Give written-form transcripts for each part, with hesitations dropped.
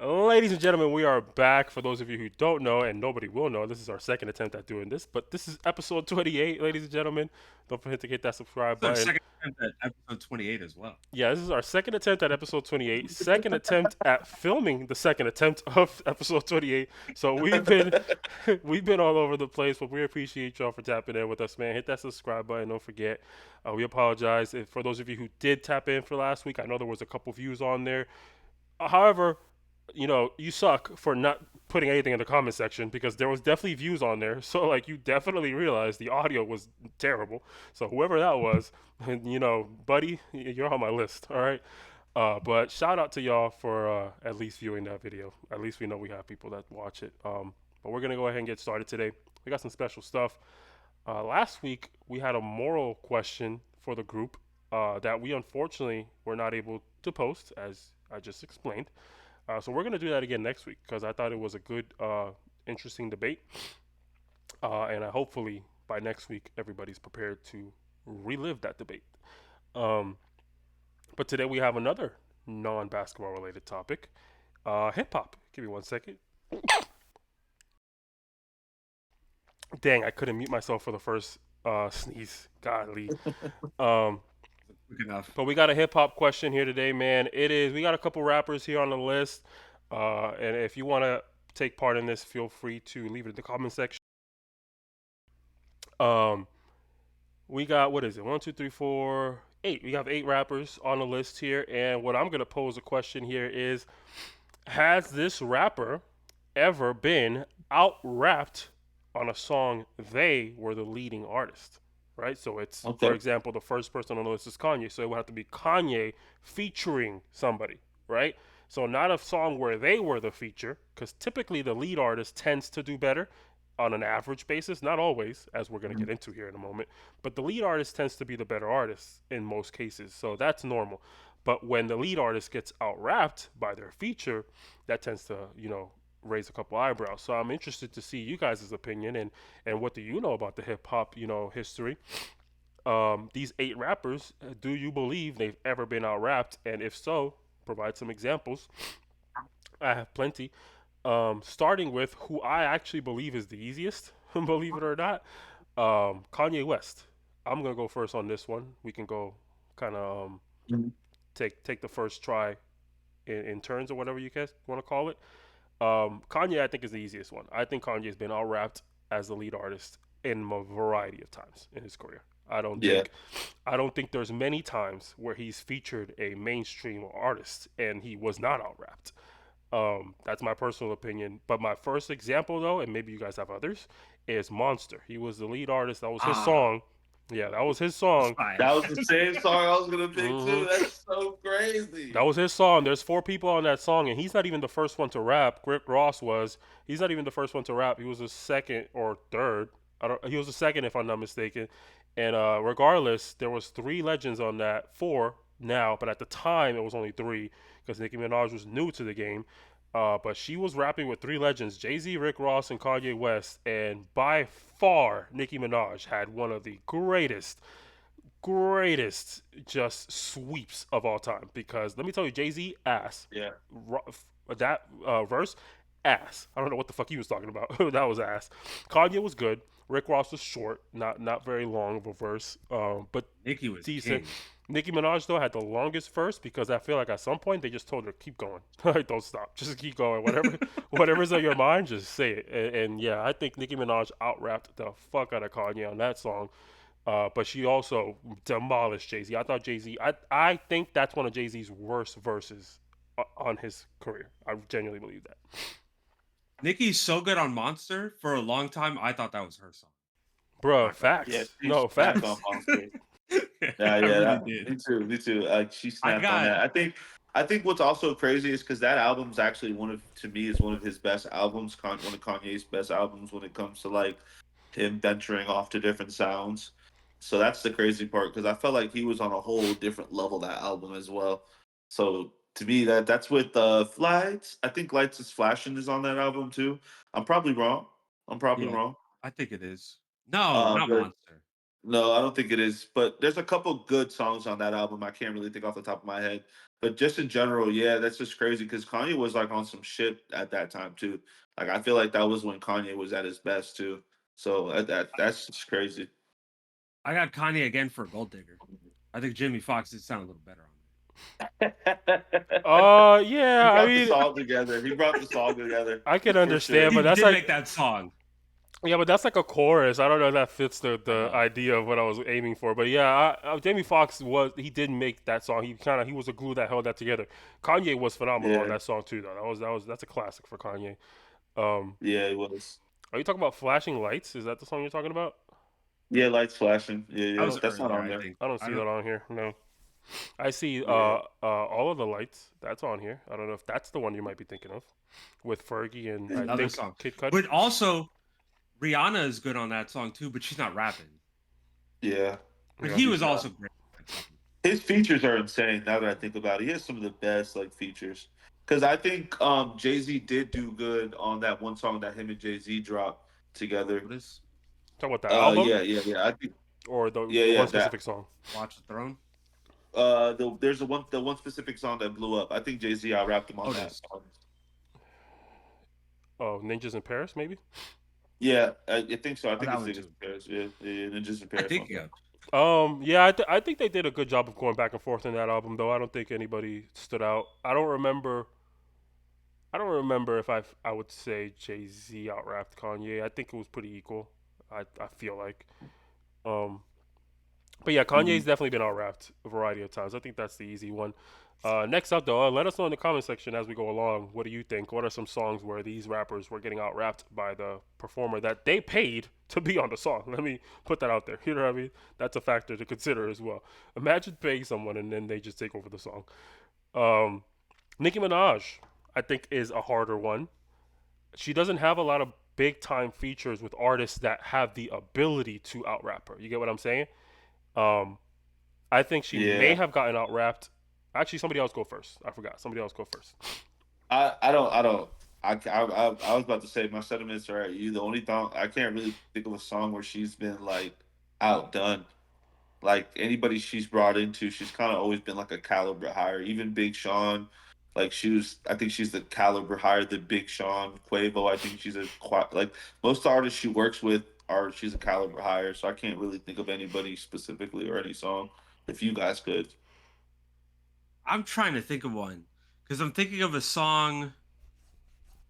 Ladies and gentlemen, we are back. For those of you who don't know, and nobody will know, this is our second attempt at doing this, but this is episode 28, ladies and gentlemen. Don't forget to hit that subscribe It's our button. second attempt at episode 28 as well. Yeah, this is our second attempt at episode 28, second attempt at filming the second attempt of episode 28. So we've been all over the place, but we appreciate y'all for tapping in with us, man. Hit that subscribe button. Don't forget. We apologize if, for those of you who did tap in for last week. I know there was a couple views on there. However, you suck for not putting anything in the comment section because there was definitely views on there. So like you definitely realized the audio was terrible. So whoever that was, buddy, you're on my list. All right. But shout out to y'all for at least viewing that video. At least we know we have people that watch it. But we're gonna go ahead and get started today. We got some special stuff. Last week we had a moral question for the group that we unfortunately were not able to post, as I just explained. So we're gonna do that again next week because I thought it was a good, interesting debate, and hopefully by next week everybody's prepared to relive that debate. Um, but today we have another non-basketball related topic, hip hop. Give me 1 second. Dang, I couldn't mute myself for the first sneeze. Godly. Um, Quick enough. but we got a hip hop question here today, man. We got a couple rappers here on the list, and if you want to take part in this, feel free to leave it in the comment section. Um, we got, what is it? One, two, three, four, eight. We have 8 rappers on the list here, and what I'm gonna pose a question here is: has this rapper ever been out rapped on a song they were the leading artist? Right. So it's, for Okay. example, the first person on the list is Kanye, so it would have to be Kanye featuring somebody, right? So not a song where they were the feature, because typically the lead artist tends to do better on an average basis, not always, as we're going to Mhm. get into here in a moment, but the lead artist tends to be the better artist in most cases, so that's normal. But when the lead artist gets out rapped by their feature, that tends to, raise a couple eyebrows. So I'm interested to see you guys' opinion and what do you know about the hip hop, history. These 8 rappers, do you believe they've ever been out rapped? And if so, provide some examples. I have plenty. Starting with who I actually believe is the easiest, believe it or not, Kanye West. I'm gonna go first on this one. We can go kind of Mhm. take the first try in turns or whatever you guys want to call it. Kanye, I think, is the easiest one. I think Kanye's been out rapped as the lead artist in a variety of times in his career. Yeah. I don't think there's many times where he's featured a mainstream artist and he was not out rapped. That's my personal opinion. But my first example, though, and maybe you guys have others, is Monster. He was the lead artist. That was his Ah, song. Yeah, that was his that's song. fine. That was the same song I was gonna pick hmm too. That's so That crazy. was his song. There's 4 people on that song, and he's not even the first one to rap. Rick Ross was. He's not even the first one to rap. He was the second or third. I don't. He was the second, if I'm not mistaken. And regardless, there was 3 legends on that. 4 now, but at the time it was only 3 because Nicki Minaj was new to the game. But she was rapping with 3 legends: Jay Z, Rick Ross, and Kanye West. And by far, Nicki Minaj had one of the greatest just sweeps of all time. Because let me tell you, Jay Z ass Yeah. that verse ass. I don't know what the fuck he was talking about. That was ass. Kanye was good. Rick Ross was short, not very long of a verse, but Nicki was decent. king. Nicki Minaj though had the longest verse because I feel like at some point they just told her keep going, like don't stop, just keep going. Whatever's on your mind, just say it. And yeah, I think Nicki Minaj out rapped the fuck out of Kanye on that song. But she also demolished Jay Z. I thought Jay Z. I think that's one of Jay Z's worst verses on his career. I genuinely believe that. Nicki's so good on Monster. For a long time, I thought that was her song. Bruh, My friend. Yeah. facts. She No snapped on facts. Monster. Yeah, I yeah. really That, did. me too. Me too. She I snapped on got that. I think what's also crazy is because that album's actually to me is one of his best albums. One of Kanye's best albums when it comes to like him venturing off to different sounds. So that's the crazy part because I felt like he was on a whole different level that album as well. So to me, that's with Flights. I think Lights is Flashing is on that album too. I'm probably wrong. I'm probably yeah. wrong. I think it is. No, not But Monster. No, I don't think it is. But there's a couple good songs on that album. I can't really think off the top of my head. But just in general, yeah, that's just crazy because Kanye was like on some shit at that time too. Like I feel like that was when Kanye was at his best too. So that's just crazy. I got Kanye again for Gold Digger. I think Jimmy Fox did sound a little better on He Yeah, I brought the mean, song together. He brought the song together I can for there. understand, sure. but He that's did like, make that song. yeah, but that's like a chorus. I don't know if that fits I the know. idea of what I was aiming for. But yeah, Jamie Foxx he did make that song. He was a glue that held that together. Kanye was phenomenal on Yeah, that song too, though. That's a classic for Kanye. Um, yeah, it was. are you talking about Flashing Lights? Is that the song you're talking about? Yeah, lights flashing. Yeah, That I yeah. was don't That's not earlier, on I there. think. I don't I see don't. that on here. No, I see Yeah. all of the lights. That's on here. I don't know if that's the one you might be thinking of, with Fergie and It's I another think song, Kid Cudi. but also Rihanna is good on that song too, but she's not rapping. Yeah. But Yeah. he She's was not. also great on that song. His features are insane. Now that I think about it, he has some of the best like features. Because I think Jay Z did do good on that one song that him and Jay Z dropped together. What is Talking about the album Yeah, yeah, yeah. I think or the yeah, yeah. one That specific song. Watch the Throne? there's the one specific song that blew up. I think Jay Z out rapped him on that Otis. song. Oh, Ninjas in Paris, maybe. Yeah, I think so. I Oh, think that it's one Niggas too. in Paris. Yeah, yeah, Ninjas in I Paris on think there. yeah. Yeah, I think they did a good job of going back and forth in that album, though. I don't think anybody stood out. I don't remember. I don't remember if I would say Jay Z out rapped Kanye. I think it was pretty equal. I feel like. Um, but yeah, Kanye's Mhm. definitely been out rapped a variety of times. I think that's the easy one. Next up, though, let us know in the comment section as we go along. What do you think? What are some songs where these rappers were getting out rapped by the performer that they paid to be on the song? Let me put that out there. You know what I mean? That's a factor to consider as well. Imagine paying someone and then they just take over the song. Um, Nicki Minaj, I think, is a harder one. She doesn't have a lot of big time features with artists that have the ability to out rap her. You get what I'm saying? Um, I think she may Yeah, have gotten out rapped. Actually, somebody else go first. I forgot. Somebody else go first. I don't. I was about to say my sentiments are at you. The only thing I can't really think of a song where she's been like outdone. Like anybody she's brought into, she's kind of always been like a caliber higher. Even Big Sean, like I think she's the caliber higher than Big Sean. Quavo, I think she's like most artists she works with are she's a caliber higher. So I can't really think of anybody specifically or any song. If you guys could, I'm trying to think of one because I'm thinking of a song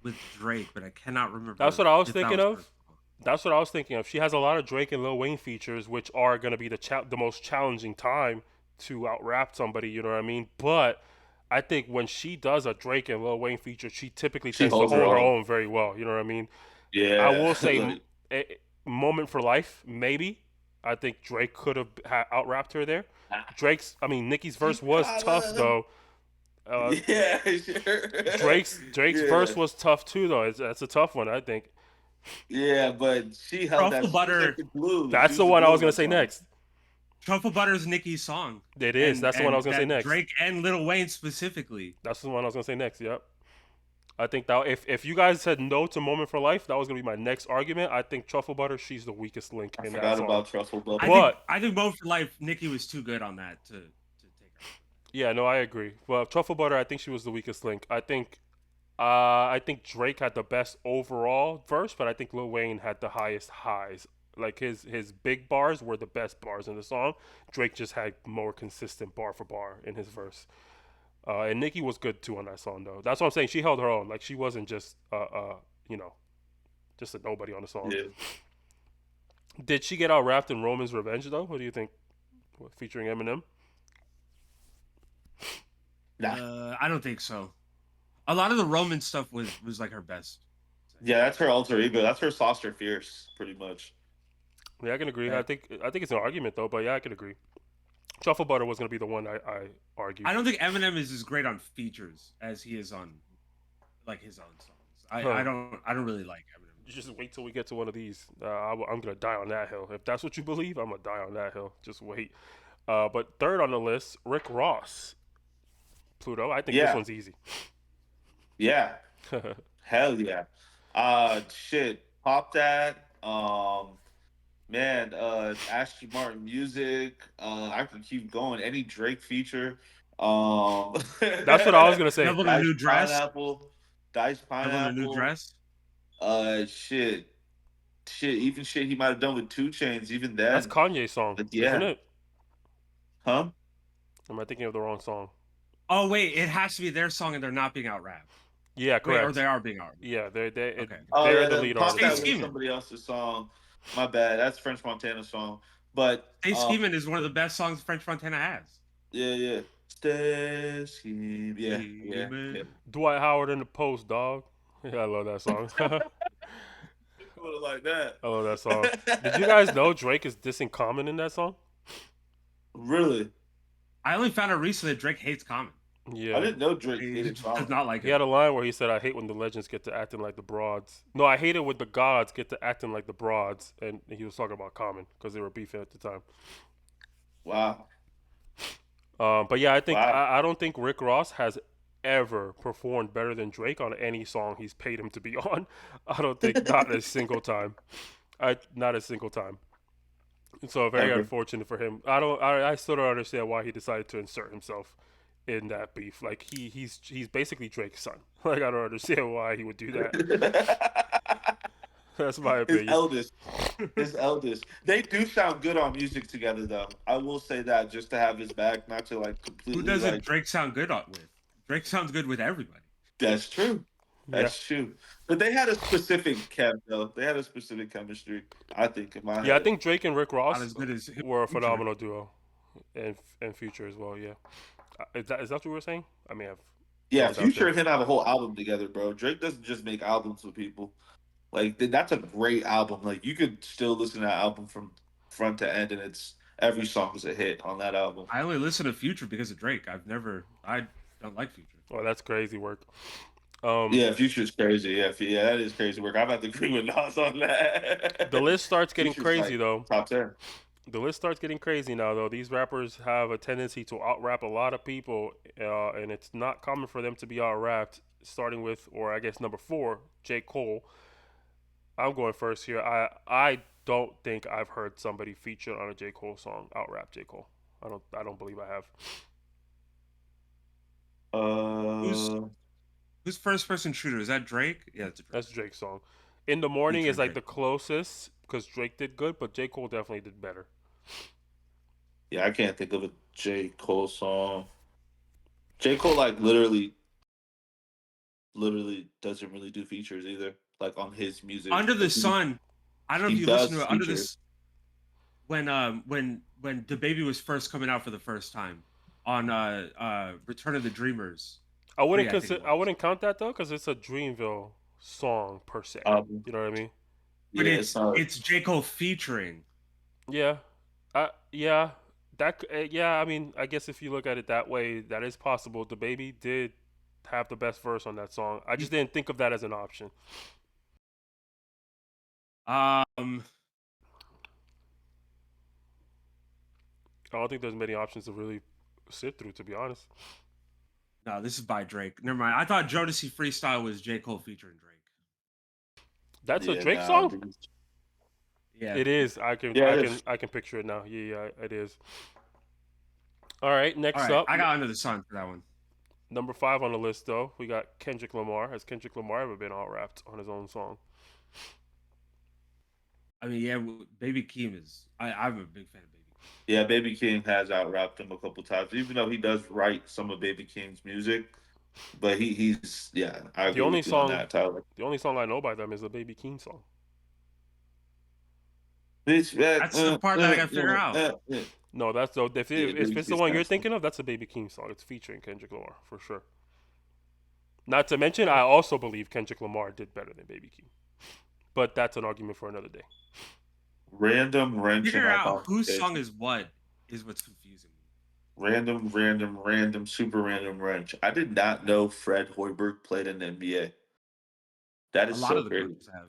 with Drake, but I cannot That's remember what I was if that thinking was her of. song. That's what I was thinking of. She has a lot of Drake and Lil Wayne features, which are going to be the most challenging time to out rap somebody. You know what I mean? But I think when she does a Drake and Lil Wayne feature, she typically she tends to holds her hold her own. own very well. You know what I mean? I Yeah, will say, like eh, moment for life, maybe. I think Drake could have out rapped her there. I mean, Nicki's you verse was tough gotta. though. Uh, Yeah, sure. Drake's Yeah, verse was tough too though. That's a tough one, I think. yeah, but she held Truffle that. She was like Butter, the glue. She That's was the the one I glue was on gonna that say song. next. Truffle Butter is Nicki's song, It is. That's the one I was and gonna say that next. Drake and Lil Wayne specifically. That's the one I was gonna say next. Yep. I think that if you guys said no to Moment for Life, that was gonna be my next argument. I think Truffle Butter, she's the weakest link I in that forgot song. about Truffle Butter. But I think Moment for Life, Nicki was too good on that to take her. yeah, no, I agree. Well, Truffle Butter, I think she was the weakest link. I think Drake had the best overall verse, but I think Lil Wayne had the highest highs. Like his big bars were the best bars in the song. Drake just had more consistent bar for bar in his verse. And Nicki was good too on that song though. That's what I'm saying. She held her own. Like she wasn't just you know just a nobody on the song. Yeah, Did she get out rapped in Roman's Revenge though? What do you think? Featuring Eminem. nah, I don't think so. A lot of the Roman stuff was like her best. yeah, that's her alter ego. That's her Saucer Fierce, pretty much. Yeah, I can agree. Yeah. I think it's an argument though, but yeah, I can agree. Truffle Butter was gonna be the one I argued. I don't think Eminem is as great on features as he is on like his own songs. Huh. I don't really like Eminem. Just wait till we get to one of these. I'm gonna die on that hill. If that's what you believe, I'm gonna die on that hill. Just wait. But third on the list, Rick Ross, Pluto. I think this Yeah, one's easy. yeah, hell yeah. Shit, pop that. Man, Ashley Martin music. I can keep going. Any Drake feature. Um, That's what I was gonna say. Devil in a Dice New Dress. Pineapple. Dice Devil in a New Pineapple. Dress. Shit. Shit. Even shit he might have done with Two Chains. Even That's then. Kanye's song, But isn't yeah. it? Huh? Am I thinking of the wrong song? Oh wait, it has to be their song, and they're not being out rapped. Yeah, Wait, or correct. they are being out. Yeah, Okay. Oh they're yeah, the lead pop Stay that artist. was scheming. somebody else's song. My bad. That's French Montana song. But Stay scheming is one of the best songs French Montana has. yeah. Stay scheme. Yeah. Scheming. Dwight Howard in the Post, dog. Yeah, I love that song. I Put it like that. love that song. Did you guys know Drake is dissing Common in that song? Really? I only found out recently that Drake hates Common. I Yeah. didn't know Drake He hated just does Common. not like He him. had a line where he said, "I hate when the legends get to acting like the broads." No, I hate it when the gods get to acting like the broads, and he was talking about Common because they were beefing at the time. Wow. But yeah, Wow. I don't think Rick Ross has ever performed better than Drake on any song he's paid him to be on. I don't think not a single time. Not a single time. So very Ever. unfortunate for him. I still don't understand why he decided to insert himself in that beef. Like he's basically Drake's son. Like I don't understand why he would do that. That's my His opinion. eldest. His eldest. They do sound good on music together though. I will say that just to have his back, not to like Who completely doesn't like Drake sound good with? Drake sounds good with everybody. that's true. Yeah. That's true. But they had a specific chem though. They had a specific chemistry, I think, in my Yeah, I head. think Drake and Rick Not Ross as good as him were a Future. phenomenal duo, and Future as well. Yeah, is that what you were saying? I may have. Yeah, zoned out Future there. and him have a whole album together, bro. Drake doesn't just make albums with people. Like that's a great album. Like you could still listen to that album from front to end, and it's every song is a hit on that album. I only listen to Future because of Drake. I don't like Future. Oh, that's crazy work. Yeah, Future's crazy. Yeah, that is crazy work. I'm about to agree with Nas on The that. list starts getting Future's crazy like though. top 10. The list starts getting crazy now though. These rappers have a tendency to out rap a lot of people, and it's not common for them to be out rapped. Starting with, or I guess number 4, J. Cole. I'm going first here. I don't think I've heard somebody featured on a J. Cole song out rap J. Cole. I don't believe I have. Who's Uh, who's first person shooter? Is that Drake? Yeah, it's Drake. That's Drake's song. In the Morning is Featuring like Drake. the closest because Drake did good, but J. Cole definitely did better. yeah, I can't think of a J Cole song. J Cole like literally doesn't really do features either. Like on his music, Under the like, Sun. I don't know he if you listen does to it. Under features. this when the baby was first coming out for the first time on Return of the Dreamers. I wouldn't 3, I think it consider. I was. wouldn't count that though because it's a Dreamville song per se. You know what I mean? But Yeah, it's not. it's J. Cole featuring. Yeah. Yeah. Yeah. I mean, I guess if you look at it that way, that is possible. The baby did have the best verse on that song. I just didn't think of that as an option. Um I don't think there's many options to really sit through, to be honest. no, this is by Drake. Never mind. I thought Jodeci Freestyle was J. Cole featuring Drake. That's a Yeah, Drake nah, song. dude. Yeah. It is. I can. Yeah, I it can. is. I can picture it now. Yeah, it is. All right. All Next right. up, I got Under the Sun for that one. number 5 on the list, though, we got Kendrick Lamar. Has Kendrick Lamar ever been out rapped on his own song? I mean, yeah, Baby Keem is. I'm a big fan of Baby Keem. Yeah, Baby King has out rapped him a couple times, even though he does write some of Baby King's music. But he's yeah, I The agree only with you on song. that, Tyler. The only song I know by them is the Baby Keem song. Bitch, That's the part that I gotta figure out. No, that's the Yeah, if Baby it's the King's one you're next. thinking of, that's a Baby Keem song. It's featuring Kendrick Lamar for sure. Not to mention, I also believe Kendrick Lamar did better than Baby Keem, but that's an argument for another day. Random wrench in Figure our out whose song conversation. is what is what's confusing me. Random, super random wrench. I did not know Fred Hoiberg played in the NBA. That A is lot so of the crazy. groups have.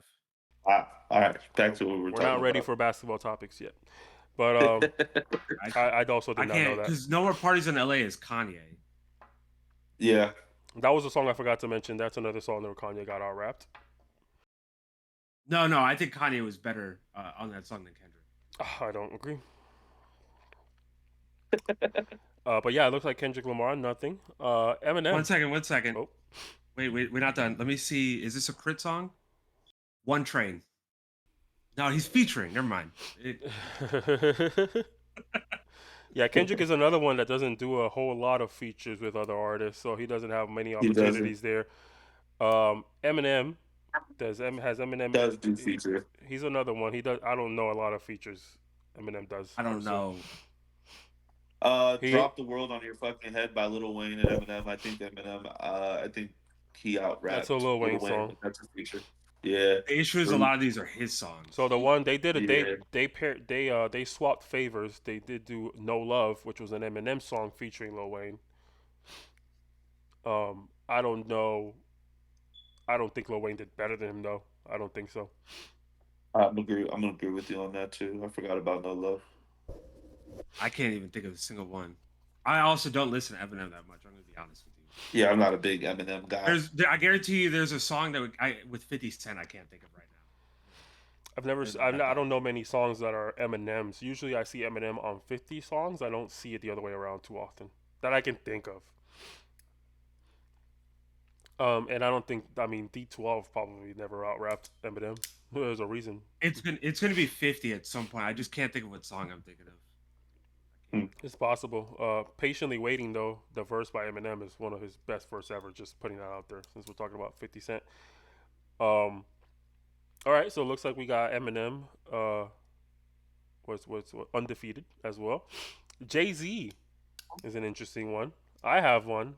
All right, back to what we were We're talking not ready about. for basketball topics yet, but I also I did not know can't that. because No More Parties in LA is Kanye. Yeah, That was a song I forgot to mention. That's another song where Kanye got out rapped. No, I think Kanye was better on that song than Kendrick. I don't agree. But yeah, it looks like Kendrick Lamar, nothing. Eminem. 1 second, 1 second. Oh. Wait, we're not done. Let me see. Is this a crit song? One Train. No, he's featuring. Never mind. Yeah, Kendrick is another one that doesn't do a whole lot of features with other artists, so he doesn't have many He doesn't opportunities there. Eminem has Eminem. does do feature. He's another one. He does. I don't know a lot of features Eminem does. I don't personally. know. He Drop the World on Your Fucking Head by Lil Wayne and Eminem. I think he out That's a rapped Lil Lil Wayne Wayne. song. That's a feature. Yeah. The issue is a lot of these are his songs. So the one they did a Yeah. they swapped favors. They did do No Love, which was an Eminem song featuring Lil Wayne. I don't know. I don't think Lil Wayne did better than him though. I don't think so. I'm gonna agree with you on that too. I forgot about No Love. I can't even think of a single one. I also don't listen to Eminem that much. I'm gonna be honest with you. Yeah, I'm not a big Eminem guy. I guarantee you, there's a song that with 50 Cent I can't think of right now. I've never. I don't know many songs that are Eminem's. Usually, I see Eminem on 50 songs. I don't see it the other way around too often that I can think of. And I don't think. I mean, D12 probably never out rapped Eminem. There's a reason. It's gonna be 50 at some point. I just can't think of what song I'm thinking of. It's possible. Patiently Waiting though, the verse by Eminem is one of his best verse ever. Just putting that out there since we're talking about 50 Cent. All right, so it looks like we got Eminem. Was undefeated as well. Jay-Z is an interesting one. I have one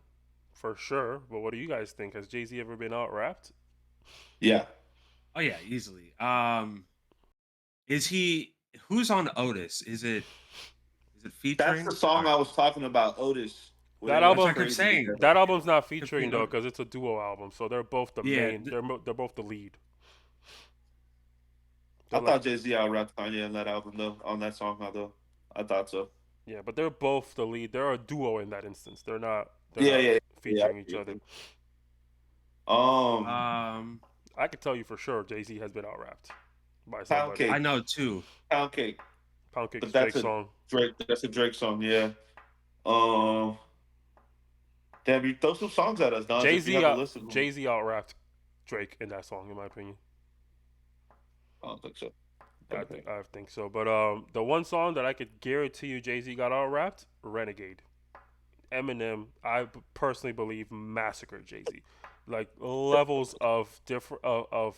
for sure, but what do you guys think? Has Jay-Z ever been out rapped? Yeah. Oh yeah, easily. Is he? Who's on Otis? Is it featuring? That's the song I was talking about, Otis. That That's album, what I kept saying. that album's not featuring Featuring though, Otis. because it's a duo album. So they're both the Yeah, main. They're both the lead. I They're like, thought Jay-Z out rapped Kanye on that album though, on that song though. I thought so. yeah, but they're both the lead. They're a duo in that instance. They're not. They're Yeah, not yeah, yeah. I featuring each agree with other. you. Um, I can tell you for sure, Jay Z has been out rapped by Pound somebody. Cake. I know too. Pound Cake. Pound Cake's But that's Drake a song. Drake. That's a Drake song. Yeah. Um. Damn, you throw some songs at us, Nas. Jay If you Z have a list of them. Jay Z out rapped Drake in that song, in my opinion. I don't think so. Okay. I think so. But the one song that I could guarantee you Jay Z got out rapped, Renegade. Eminem, I personally believe massacred Jay Z, like levels of different of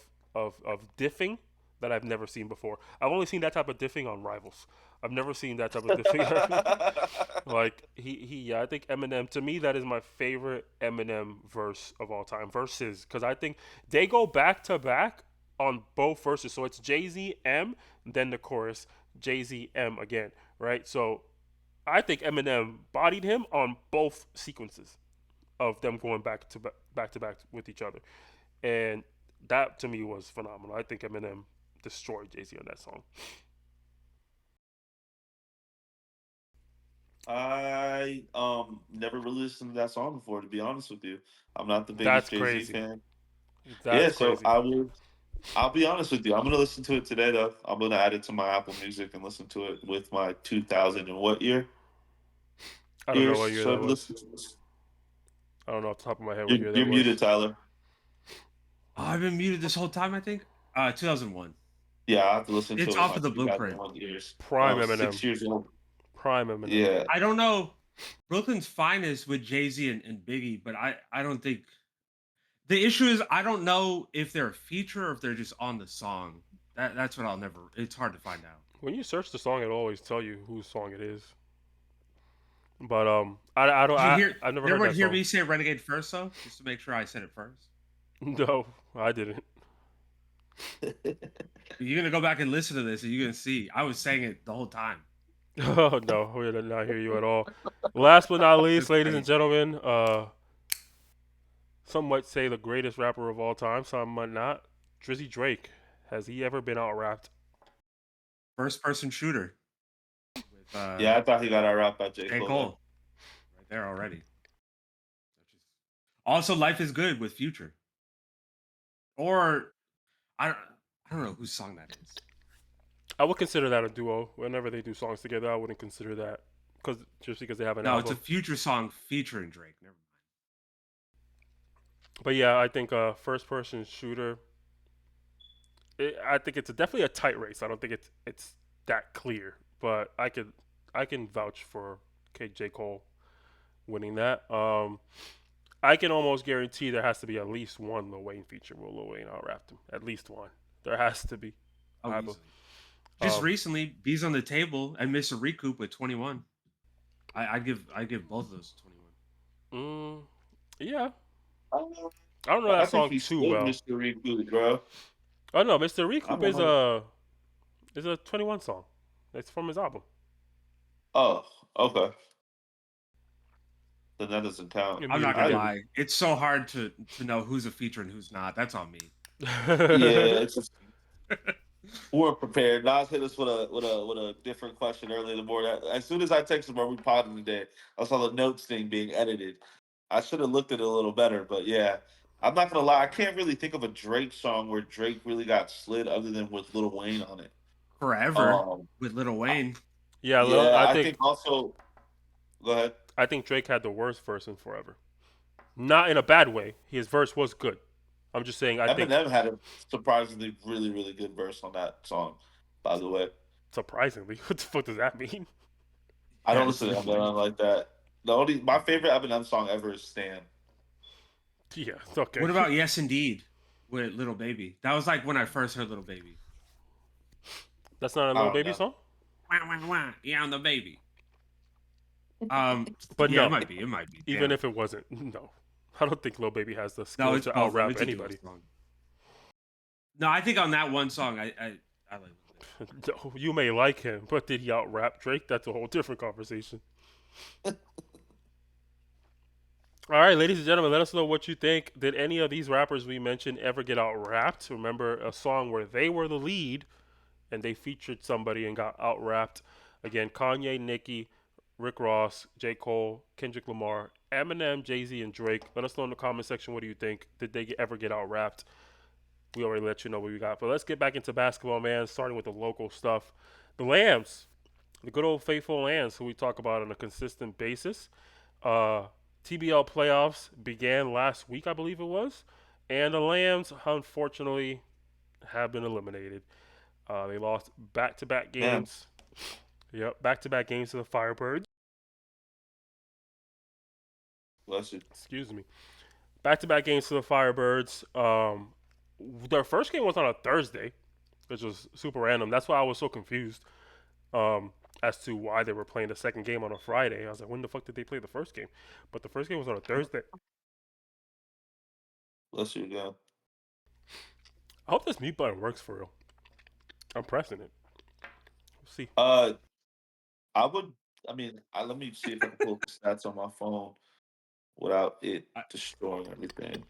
diffing that I've never seen before. I've only seen that type of diffing on Rivals. I've never seen that type of diffing. Like yeah, I think Eminem, to me, that is my favorite Eminem verse of all time. Verses, because I think they go back to back on both verses. So it's Jay Z M, then the chorus, Jay Z M again, right? So I think Eminem bodied him on both sequences of them going back to back with each other, and that to me was phenomenal. I think Eminem destroyed Jay Z on that song. I never really listened to that song before, to be honest with you. I'm not the That's biggest Jay Z crazy. fan. That's Yeah, so crazy. I'll be honest with you. I'm gonna listen to it today though. I'm gonna add it to my Apple Music and listen to it with my 2000 and what year? I don't know what year So that I'm was. listening to this. I don't know off the top of my head what year You're that was. muted, Tyler. Oh, I've been muted this whole time. I think. 2001. Yeah, I have to listen to It's it off with of my the blueprint. 2001 years. Prime I was Eminem. 6 years old. Prime Eminem. Yeah. I don't know Brooklyn's Finest with Jay Z and Biggie, but I don't think the issue is I don't know if they're a feature or if they're just on the song. That's what I'll never. It's hard to find out. When you search the song, it'll always tell you whose song it is. But I don't. Did you hear? I've never Did heard everyone that hear song. me say Renegade first though, just to make sure I said it first? No, I didn't. You're gonna go back and listen to this, and you're gonna see I was saying it the whole time. Oh no, we did not hear you at all. Last but not least, ladies and gentlemen, some might say the greatest rapper of all time, some might not. Drizzy Drake, has he ever been out rapped? First person shooter. With, Yeah, I thought he got out rapped by J. J. Cole. Cole. Right there already. Also, Life is Good with Future. Or I don't know whose song that is. I would consider that a duo. Whenever they do songs together, I wouldn't consider that just because they have an No, it's a album. Future song featuring Drake. Never mind. But yeah, I think first person shooter. I think it's definitely a tight race. I don't think it's that clear, but I can vouch for J Cole winning that. I can almost guarantee there has to be at least one Lil Wayne feature where Lil Wayne out rapped him. At least one. There has to be. Oh, I, be- easily. Just um, recently, Bees on the Table and Mr. Recoup with 21. I give both of those 21. mm, yeah, Uh, I don't know I that think song he's too still well. Mr. Reboot, bro. Oh no, Mr. I'm Recoup 100. is a 21 song. It's from his album. Oh, okay. Then that doesn't count. You I'm not muted gonna I again. lie, it's so hard to know who's a feature and who's not. That's on me. yeah, it's just we weren't prepared. Nas hit us with a different question early in the morning. As soon as I texted him, "Are we potting today?" I saw the notes thing being edited. I should have looked at it a little better, but yeah, I'm not gonna lie. I can't really think of a Drake song where Drake really got slid other than with Lil Wayne on it. Forever Um, with Lil Wayne. Yeah, yeah, I think also. Go ahead. I think Drake had the worst verse in Forever. Not in a bad way. His verse was good. I'm just saying. I think Eminem had a surprisingly really really good verse on that song. By the way, surprisingly, what the fuck does that mean? I Yeah, don't it's listen to Lil Wayne. Eminem like that. The only my favorite Eminem song ever is "Stan." Yeah, okay. What about Yes Indeed with Little Baby? That was like when I first heard Little Baby. That's not a I Little don't Baby know. song. Wah, wah, wah. Yeah, I'm the baby. But Yeah, it no, might be. It might be. even Damn. if it wasn't, no, I don't think Lil Baby has the No, skill it's to both out of them. rap It's a duo anybody. song. No, I think on that one song, I like Little Baby. No, you may like him, but did he out rap Drake? That's a whole different conversation. All right, ladies and gentlemen, let us know what you think. Did any of these rappers we mentioned ever get out rapped? Remember a song where they were the lead and they featured somebody and got out rapped? Again, Kanye, Nicki, Rick Ross, J. Cole, Kendrick Lamar, Eminem, Jay Z, and Drake. Let us know in the comment section what do you think? Did they ever get out rapped? We already let you know what we got. But let's get back into basketball, man, starting with the local stuff. The Lambs, the good old faithful Lambs, who we talk about on a consistent basis. Uh, TBL playoffs began last week, I believe it was, and the Lambs, unfortunately, have been eliminated. They lost back-to-back Damn, games. Yep, back-to-back games to the Firebirds. bless you. Excuse me. Back-to-back games to the Firebirds. Their first game was on a Thursday, which was super random. That's why I was so confused as to why they were playing the second game on a Friday. I was like, when the fuck did they play the first game? But the first game was on a Thursday. Bless you again. I hope this mute button works for real. I'm pressing it. We'll see. Uh, I would. I mean, let me see if I can pull the stats on my phone without it I, destroying everything.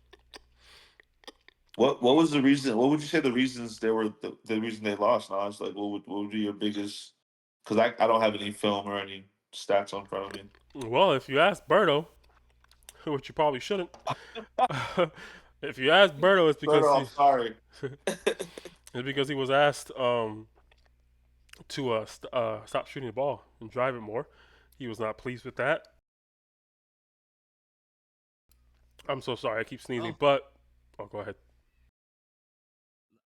What was the reason? What would you say the reasons they were the reason they lost? Now it's like what would be your biggest? Because I don't have any film or any stats on front of me. Well, if you ask Berto, which you probably shouldn't, if you ask Berto, it's No, because no, I'm sorry. he was asked to stop shooting the ball and drive it more. He was not pleased with that. I'm so sorry. I keep sneezing, oh, but go ahead.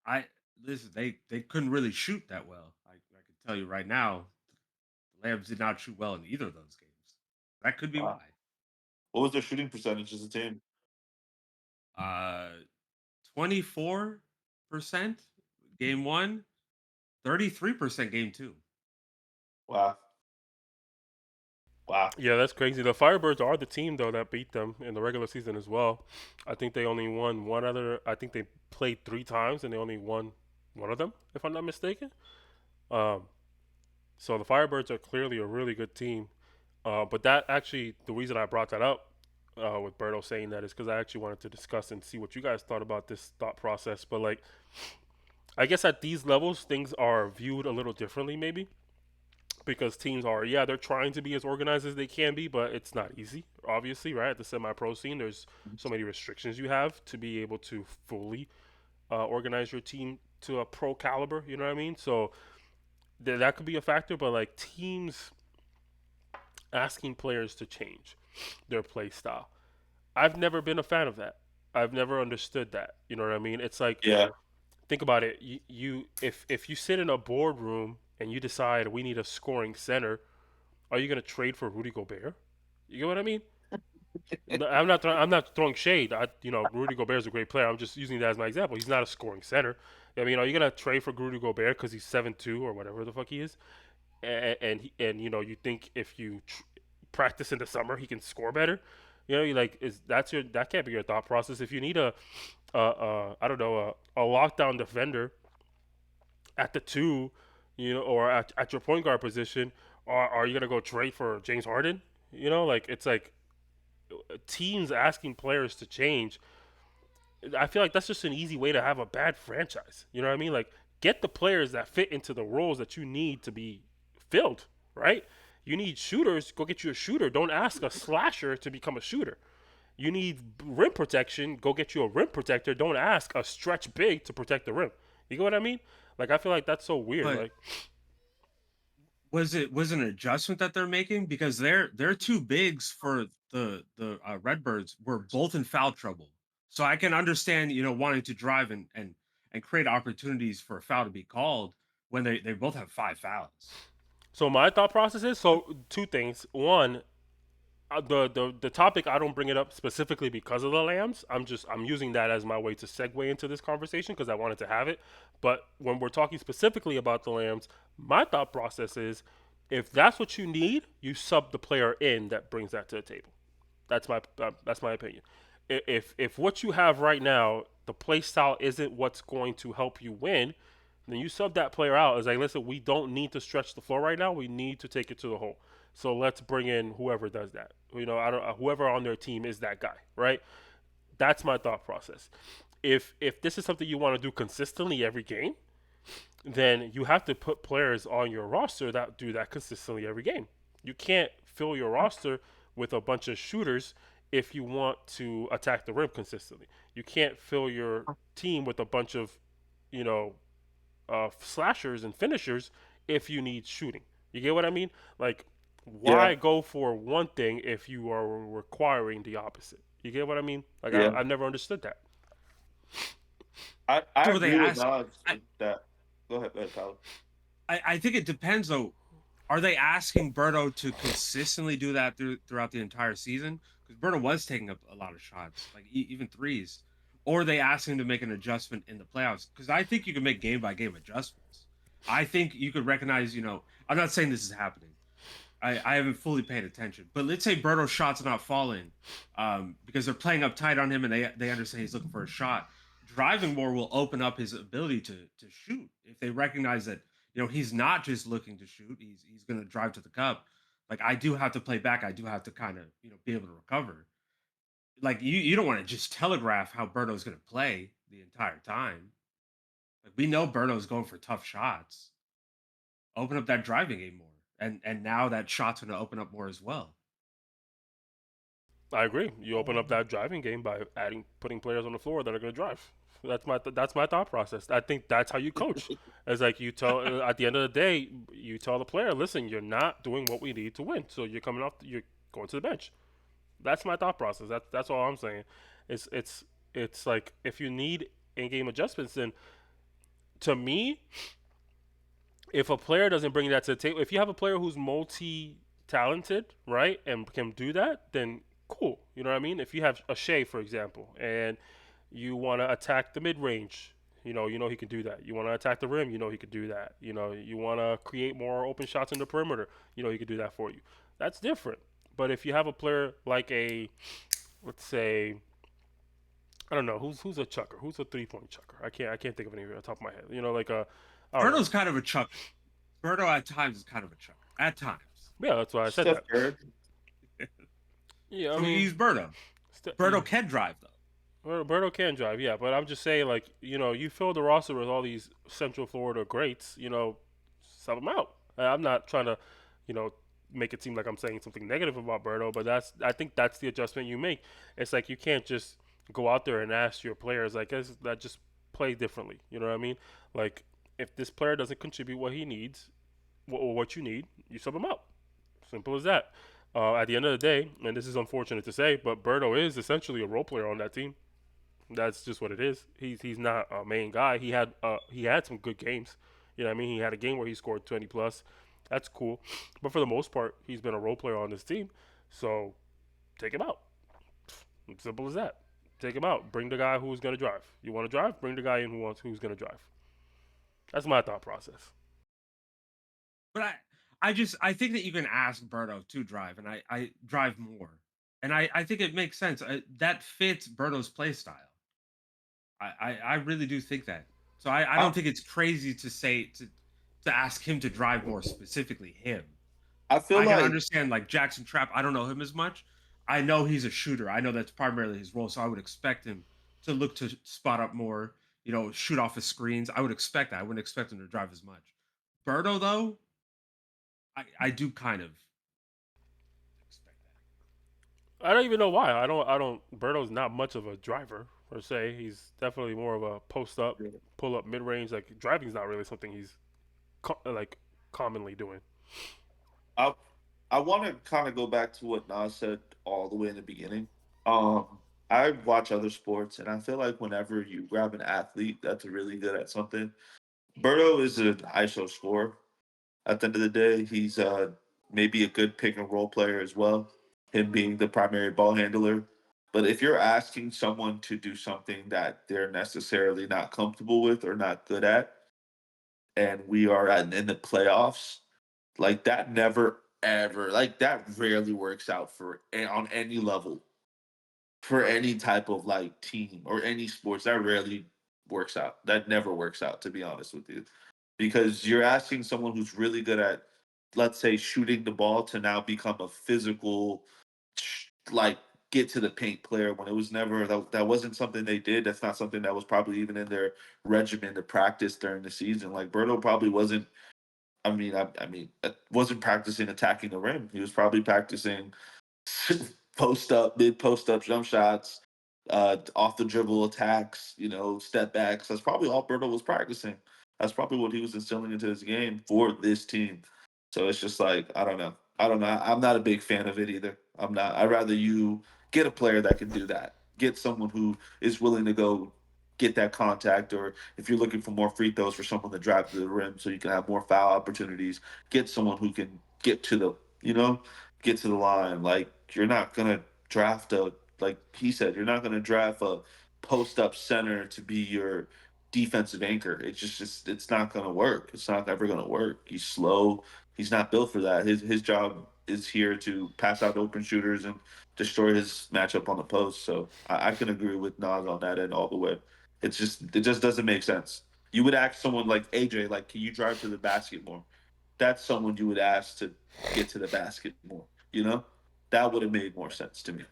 I listen. They couldn't really shoot that well. I can tell you right now, the Lambs did not shoot well in either of those games. That could be Wow. why. What was their shooting percentage as a team? 24% game one, 33% game two. Wow, wow. Yeah, that's crazy. The Firebirds are the team though that beat them in the regular season as well. I think they only won one other. I think they played 3 times and they only won one of them, if I'm not mistaken. Um, so the Firebirds are clearly a really good team. But that actually, the reason I brought that up with Berto saying that is because I actually wanted to discuss and see what you guys thought about this thought process. But like, I guess at these levels, things are viewed a little differently, maybe because teams are, yeah, they're trying to be as organized as they can be, but it's not easy. Obviously, right at the semi-pro scene, there's so many restrictions you have to be able to fully organize your team to a pro caliber. You know what I mean? So that could be a factor, but like teams asking players to change their play style. I've never been a fan of that. I've never understood that. You know what I mean? It's like Yeah. think about it. You if you sit in a boardroom and you decide we need a scoring center, are you gonna trade for Rudy Gobert? You get what I mean? No, I'm not throwing shade. Rudy Gobert is a great player. I'm just using that as my example. He's not a scoring center. I mean, are you gonna trade for Rudy Gobert because he's 7'2" or whatever the fuck he is? And you think if you practice in the summer he can score better? You like is that can't be your thought process. If you need I don't know a lockdown defender at the two, or at your point guard position, are you gonna go trade for James Harden? Like it's like teams asking players to change. I feel like that's just an easy way to have a bad franchise. You know what I mean? Like get the players that fit into the roles that you need to be filled, right? You need shooters, go get you a shooter. Don't ask a slasher to become a shooter. You need rim protection, go get you a rim protector. Don't ask a stretch big to protect the rim. You get what I mean? Like I feel like that's so weird. But Like was an adjustment that they're making because their two bigs for the Redbirds were both in foul trouble. So I can understand, wanting to drive and create opportunities for a foul to be called when they both have 5 fouls. so my thought process is two things. One, the topic I don't bring it up specifically because of the lambs. I'm using that as my way to segue into this conversation because I wanted to have it. But when we're talking specifically about the lambs, my thought process is if that's what you need, you sub the player in that brings that to the table. That's my opinion. If what you have right now, the play style isn't what's going to help you win, then you sub that player out. It's like, listen, we don't need to stretch the floor right now. We need to take it to the hole. So let's bring in whoever does that. I don't whoever on their team is that guy, right? That's my thought process. If this is something you want to do consistently every game, then you have to put players on your roster that do that consistently every game. You can't fill your roster with a bunch of shooters if you want to attack the rim consistently. You can't fill your team with a bunch of, you know, slashers and finishers if you need shooting. You get what I mean? Like, Yeah. why go for one thing if you are requiring the opposite? You get what I mean? Like, Yeah. I've never understood that. I So they agree with ask. Nas I, with that. Go ahead, Tyler. I think it depends though. Are they asking Berto to consistently do that throughout the entire season? Because Berto was taking up a lot of shots, like even threes. Or are they asking him to make an adjustment in the playoffs? Because I think you can make game by game adjustments. I think you could recognize, I'm not saying this is happening. I haven't fully paid attention, but let's say Berto's shots are not falling because they're playing up tight on him and they understand he's looking for a shot. Driving more will open up his ability to shoot if they recognize that he's not just looking to shoot. He's going to drive to the cup. Like I do have to play back. I do have to kind of be able to recover. Like you don't want to just telegraph how Berto's going to play the entire time. Like we know Berto's going for tough shots. Open up that driving game more, and now that shot's going to open up more as well. I agree. You open up that driving game by putting players on the floor that are going to drive. That's my thought process. I think that's how you coach. It's like you tell at the end of the day, you tell the player, listen, you're not doing what we need to win, so you're going to the bench. That's my thought process. That's all I'm saying. It's like if you need in-game adjustments, then to me, if a player doesn't bring that to the table, if you have a player who's multi-talented, right, and can do that, then cool. You know what I mean? If you have a Shea, for example, and you want to attack the mid-range, he can do that. You want to attack the rim, he can do that. You want to create more open shots in the perimeter, he can do that for you. That's different. But if you have a player like let's say, I don't know, who's a chucker, who's a three-point chucker. I can't think of any off the top of my head. Like I don't know. Berto's kind of a chucker. Berto at times is kind of a chucker. At times. Yeah, that's why I said Steph that. Curry. Yeah, I So we mean, use Berto. Berto can drive though. Roberto can drive, yeah, but I'm just saying, like, you fill the roster with all these Central Florida greats, sub them out. I'm not trying to, you know, make it seem like I'm saying something negative about Berto, but I think that's the adjustment you make. It's like you can't just go out there and ask your players, like, that just play differently. You know what I mean? Like, if this player doesn't contribute what he needs, what you need, you sub him out. Simple as that. At the end of the day, and this is unfortunate to say, but Berto is essentially a role player on that team. That's just what it is. He's not a main guy. He had some good games. You know what I mean? He had a game where he scored 20 plus. That's cool. But for the most part, he's been a role player on this team. So take him out. Simple as that. Take him out. Bring the guy who's gonna drive. You want to drive? Bring the guy in who's gonna drive. That's my thought process. But I think that you can ask Berto to drive, and I drive more, and I think it makes sense. That fits Berto's play style. I really do think that. So I I, don't think it's crazy to say to ask him to drive more, specifically him. I feel I can like understand like Jackson Trap. I don't know him as much. I know he's a shooter. I know that's primarily his role. So I would expect him to look to spot up more, shoot off his screens. I would expect that. I wouldn't expect him to drive as much. Berto, though, I do kind of expect I don't even know why. I don't. Berto's not much of a driver per se. He's definitely more of a post up, pull up, mid range. Like driving's not really something he's like commonly doing. I I want to kind of go back to what Nas said all the way in the beginning. Um, I watch other sports, and I feel like whenever you grab an athlete that's really good at something, Berto is an ISO scorer. At the end of the day, he's maybe a good pick and roll player as well, him being the primary ball handler. But if you're asking someone to do something that they're necessarily not comfortable with or not good at, and we are in the playoffs, like that never ever, like that rarely works out on any level for any type of like team or any sports. That rarely works out. That never works out, to be honest with you, because you're asking someone who's really good at, let's say, shooting the ball to now become a physical, like get to the paint player when it was never that wasn't something they did. That's not something that was probably even in their regimen to practice during the season. Like Berto probably wasn't. I mean, wasn't practicing attacking the rim. He was probably practicing post up, mid post up jump shots, off the dribble attacks, step backs. That's probably all Berto was practicing. That's probably what he was instilling into his game for this team. So it's just like I don't know. I don't know. I'm not a big fan of it either. I'm not. I'd rather you get a player that can do that. Get someone who is willing to go get that contact, or if you're looking for more free throws for someone to drive to the rim so you can have more foul opportunities, get someone who can get to get to the line. Like you're not gonna draft a like he said, you're not gonna draft a post up center to be your defensive anchor. It's just it's not gonna work. It's not ever gonna work. He's slow. He's not built for that. His job is here to pass out open shooters and destroy his matchup on the post. So I can agree with Nas on that end all the way. It just doesn't make sense. You would ask someone like AJ, like, can you drive to the basket more? That's someone you would ask to get to the basket more. You know, that would have made more sense to me.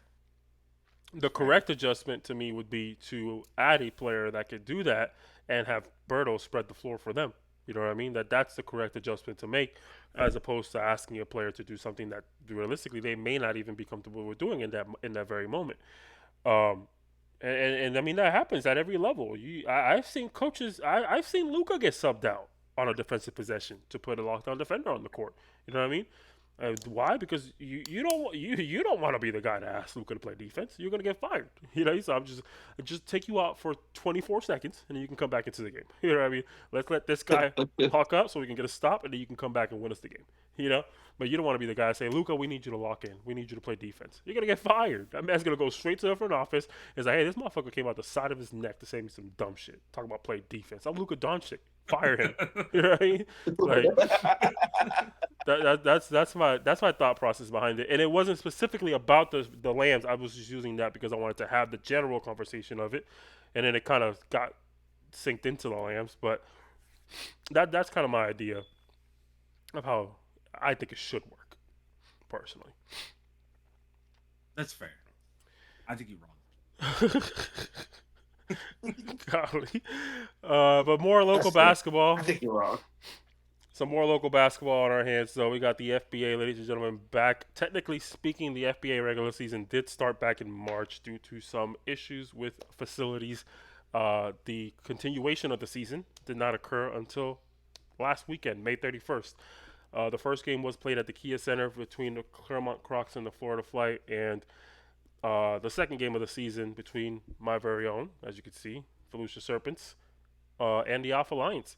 The fair. correct adjustment to me would be to add a player that could do that and have Berto spread the floor for them. You know what I mean? That's the correct adjustment to make, as opposed to asking a player to do something that realistically they may not even be comfortable with doing in that very moment. Um, and I mean that happens at every level. I've seen coaches. I've seen Luca get subbed out on a defensive possession to put a lockdown defender on the court. You know what I mean? Why? Because you don't want to be the guy to ask Luca to play defense. You're gonna get fired. You know, so I just take you out for 24 seconds and then you can come back into the game. You know what I mean? Let's let this guy hawk up so we can get a stop and then you can come back and win us the game. You know, but you don't want to be the guy to say, Luca, we need you to lock in. We need you to play defense. You're gonna get fired. That man's gonna go straight to the front office. It's like, hey, this motherfucker came out the side of his neck to say me some dumb shit. Talk about play defense. I'm Luca Doncic. Fire him. You know what I mean? Like that's my thought process behind it, and it wasn't specifically about the lambs. I was just using that because I wanted to have the general conversation of it, and then it kind of got synced into the lambs. But that's kind of my idea of how I think it should work, personally. That's fair. I think you're wrong. Golly. But more local That's fair. I basketball. think you're wrong. Some more local basketball on our hands. So we got the FBA, ladies and gentlemen, back. Technically speaking, the FBA regular season did start back in March due to some issues with facilities. The continuation of the season did not occur until last weekend, May 31st. The first game was played at the Kia Center between the Claremont Crocs and the Florida Flight, and the second game of the season between my very own, as you can see, Volusia Serpents, and the Alpha Lions.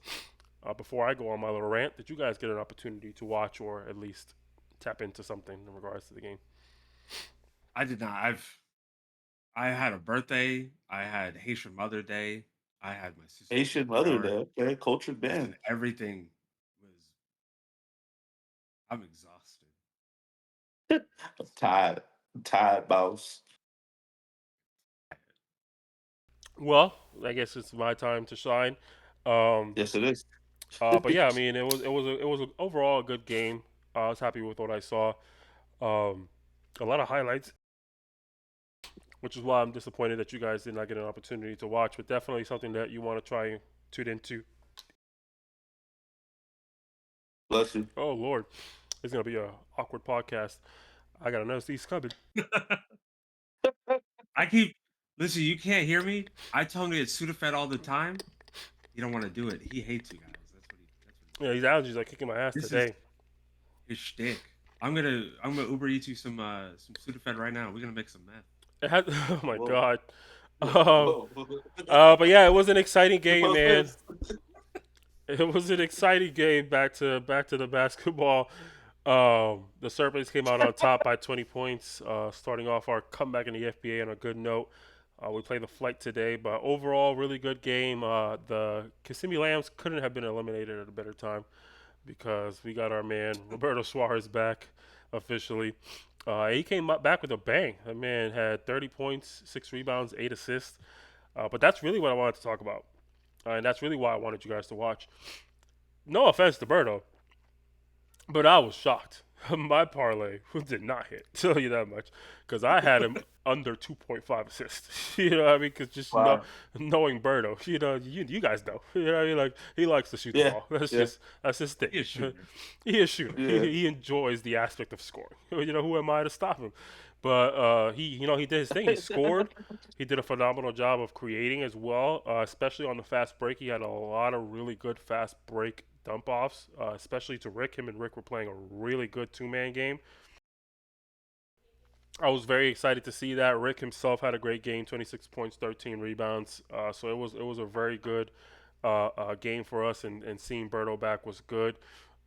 Before I go on my little rant, did you guys get an opportunity to watch or at least tap into something in regards to the game? I did not. I had a birthday. I had Haitian Mother Day. I had my sister's Haitian baby Mother shower. Day. Okay, cultured Listen, band. everything was. I'm exhausted. I'm tired. I'm tired, boss. Well, I guess it's my time to shine. Um, Yes, it is. but yeah, I mean, it was overall a good game. I was happy with what I saw. Um, a lot of highlights, which is why I'm disappointed that you guys did not get an opportunity to watch. But definitely something that you want to try and tune into. Bless you. Oh Lord, it's gonna be a awkward podcast. I got another these coming. I keep listen. You can't hear me. I tell him to get Sudafed all the time. He don't want to do it. He hates you guys. That's what Yeah, these allergies are kicking my ass this is today. his shtick. I'm gonna Uber eat you some Sudafed right now. We're gonna make some meth. It had, oh my Whoa. god. Um, Whoa. but yeah, it was an exciting game, man. Whoa. It was an exciting game. Back to the basketball. The Serpents came out on top by 20 points, starting off our comeback in the FBA on a good note. We played the Flight today, but overall, really good game. The Kissimmee Lambs couldn't have been eliminated at a better time because we got our man Roberto Suarez back officially. He came back with a bang. That man had 30 points, 6 rebounds, 8 assists. But that's really what I wanted to talk about, and that's really why I wanted you guys to watch. No offense to Berto, but I was shocked. My parlay did not hit. Tell you that much, because I had him under 2.5 assists. You know what I mean? Because just Wow. knowing Berto, you guys know. You know what I mean? Like he likes to shoot the Yeah. ball. Yeah. That's his thing. He a shooter. He is a shooter. Yeah. He enjoys the aspect of scoring. You know, who am I to stop him? But he did his thing. He scored. He did a phenomenal job of creating as well, especially on the fast break. He had a lot of really good fast break dump offs, especially to Rick. Him and Rick were playing a really good two-man game. I was very excited to see that. Rick himself had a great game, 26 points, 13 rebounds. So it was a very good game for us, and seeing Berto back was good.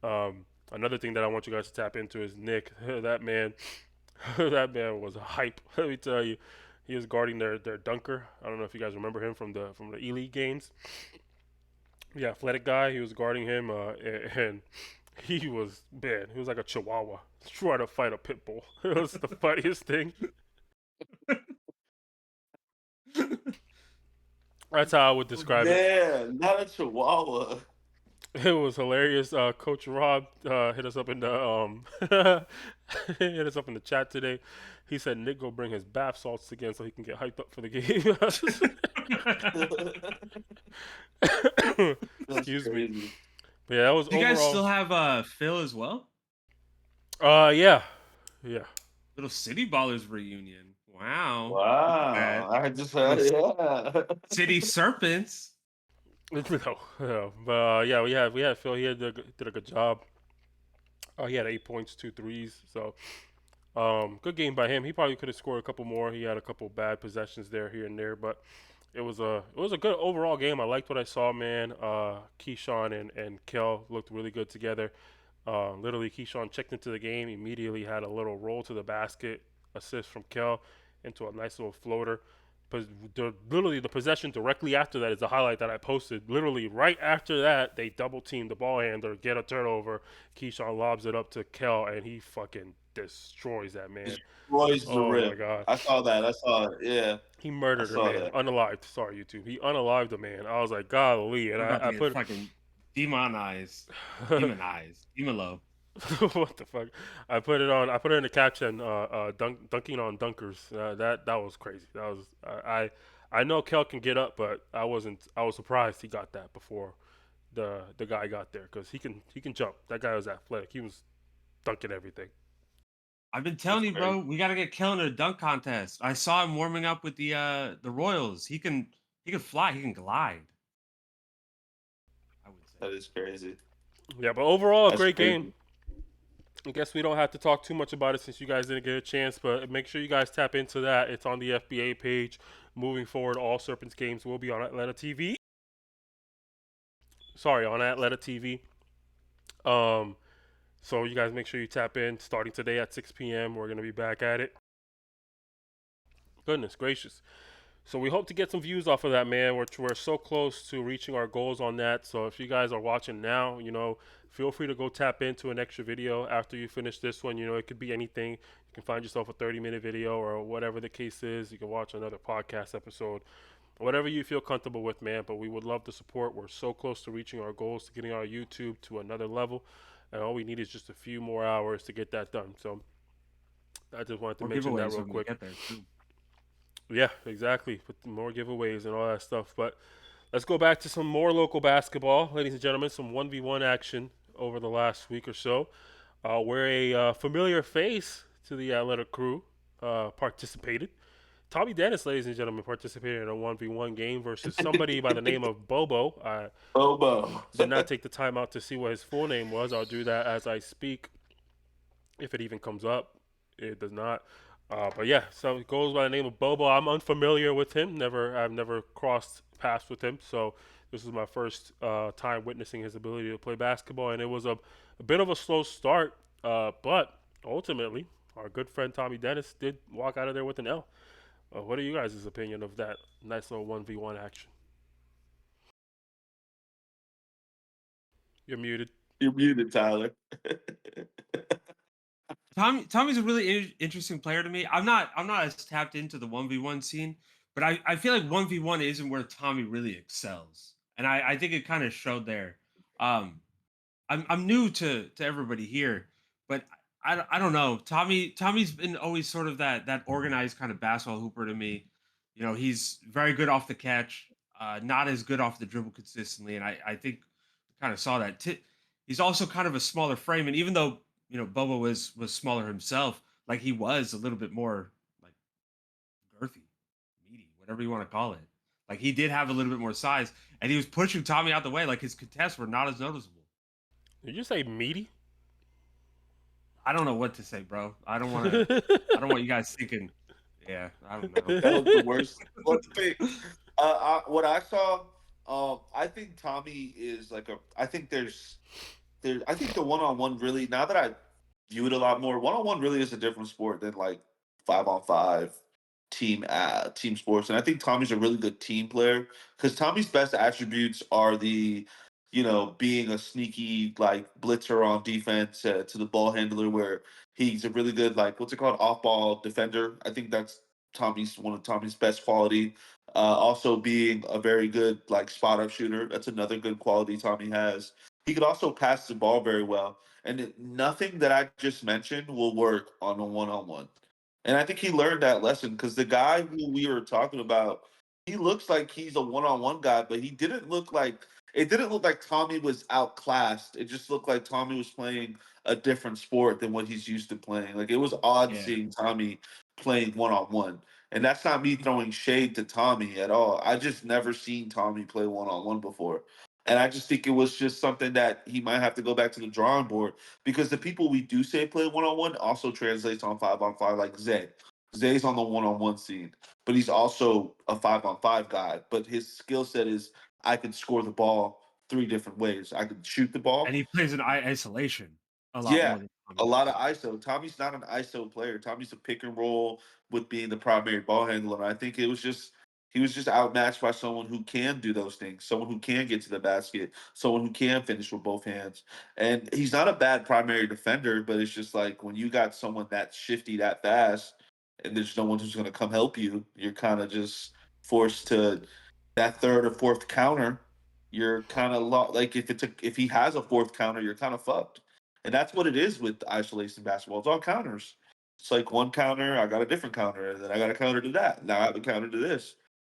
Another thing that I want you guys to tap into is Nick. That man, that man was hype. Let me tell you, he was guarding their dunker. I don't know if you guys remember him from the E League games. Yeah, athletic guy. He was guarding him, and he was man. He was like a chihuahua trying to fight a pit bull. It was the funniest thing. That's how I would describe it. Man, not a chihuahua. It was hilarious. Coach Rob hit us up in the hit us up in the chat today. He said Nick go bring his bath salts again so he can get hyped up for the game. That's Excuse me. crazy. But yeah, that was Do you guys overall. still have Phil as well? Yeah. Little City Ballers reunion. Wow. Wow. I just heard yeah. City Serpents. No. But yeah, we had Phil. He did a good job. He had 8 points, two threes. So good game by him. He probably could have scored a couple more. He had a couple bad possessions there, here and there, but it was a good overall game. I liked what I saw, man. Keyshawn and Kel looked really good together. Literally, Keyshawn checked into the game, immediately had a little roll to the basket, assist from Kel into a nice little floater. But literally, the possession directly after that is the highlight that I posted. Literally, right after that, they double team the ball handler, get a turnover. Keyshawn lobs it up to Kel, and he fucking destroys that man. Roy's the Oh my rip. god, I saw that. I saw it. Yeah. he I murdered a saw man, that. unalived. Sorry, YouTube. He unalived a man. I was like, golly, and I'm about I to get put fucking demonized. Demolo. what the fuck? I put it on. I put it in the caption. Dunking on dunkers. That was crazy. That was I know Kel can get up, but I wasn't. I was surprised he got that before the guy got there because he can jump. That guy was athletic. He was dunking everything. I've been telling That's you, bro, we gotta get Kel in a dunk contest. I saw him warming up with the Royals. He can fly, he can glide. I would say. That is crazy. Yeah, but overall, a That's great crazy. game. I guess we don't have to talk too much about it since you guys didn't get a chance, but make sure you guys tap into that. It's on the FBA page. Moving forward, all Serpents games will be on Atlanta TV. Sorry, on Atlanta TV. Um, so you guys make sure you tap in starting today at 6 p.m. We're gonna be back at it. Goodness gracious. So we hope to get some views off of that, man. We're so close to reaching our goals on that. So if you guys are watching now, feel free to go tap into an extra video after you finish this one. It could be anything. You can find yourself a 30-minute video or whatever the case is. You can watch another podcast episode, whatever you feel comfortable with, man. But we would love the support. We're so close to reaching our goals, to getting our YouTube to another level. And all we need is just a few more hours to get that done. So I just wanted to More mention that giveaways real when we quick. get there too. Yeah, exactly. With more giveaways and all that stuff. But let's go back to some more local basketball, ladies and gentlemen. Some 1v1 action over the last week or so, where a familiar face to the Athletic crew participated. Tommy Dennis, ladies and gentlemen, participated in a 1v1 game versus somebody by the name of Bobo. I Bobo. did not take the time out to see what his full name was. I'll do that as I speak, if it even comes up. It does not. But yeah, so it goes by the name of Bobo. I'm unfamiliar with him. I've never crossed paths with him. So this is my first time witnessing his ability to play basketball, and it was a bit of a slow start. But ultimately, our good friend Tommy Dennis did walk out of there with an L. What are you guys' opinion of that nice little 1v1 action? You're muted. You're muted, Tyler. Tommy's a really interesting player to me. I'm not as tapped into the 1v1 scene, but I feel like 1v1 isn't where Tommy really excels. And I think it kind of showed there. Um I'm new to everybody here, but I don't know. Tommy's been always sort of that organized kind of basketball hooper to me. He's very good off the catch, not as good off the dribble consistently, and I think kind of saw that. He's also kind of a smaller frame, and even though Bobo was smaller himself, like he was a little bit more like girthy, meaty, whatever you want to call it. Like he did have a little bit more size, and he was pushing Tommy out the way. Like his contests were not as noticeable. Did you say meaty? I don't know what to say, bro. I don't want to. I don't want you guys thinking. Yeah, I don't know. That was the worst one pick. What I saw, I think Tommy is like a. I think there. I think the one on one really. Now that I view it a lot more, one on one really is a different sport than like 5-on-5 team sports. And I think Tommy's a really good team player because Tommy's best attributes are being a sneaky like blitzer on defense to the ball handler where he's a really good like what's it called off ball defender. I think that's Tommy's one of Tommy's best quality. Also being a very good like spot up shooter. That's another good quality Tommy has. He could also pass the ball very well. And nothing that I just mentioned will work on a one on one. And I think he learned that lesson because the guy who we were talking about, he looks like he's a one on one guy, but it didn't look like Tommy was outclassed. It just looked like Tommy was playing a different sport than what he's used to playing. Like it was odd Yeah, seeing Tommy playing one on one. And that's not me throwing shade to Tommy at all. I just never seen Tommy play one on one before. And I just think it was just something that he might have to go back to the drawing board because the people we do say play one on one also translates on 5-on-5, like Zay. Zay's on the one on one scene, but he's also a 5-on-5 guy. But his skill set is I can score the ball three different ways. I can shoot the and ball. he plays in isolation a lot more Yeah, than a Tommy lot of does. ISO. Tommy's not an ISO player. Tommy's a pick and roll with being the primary ball handler. And I think he was just outmatched by someone who can do those things, someone who can get to the basket, someone who can finish with both hands. And he's not a bad primary defender, but it's just like when you got someone that shifty, that fast, and there's no one who's going to come help you, you're kind of just forced to that third or fourth counter. You're kind of like if he has a fourth counter, you're kind of fucked. And that's what it is with isolation basketball. It's all counters. It's like one counter, I got a different counter, and then I got a counter to that. Now I have a counter to this.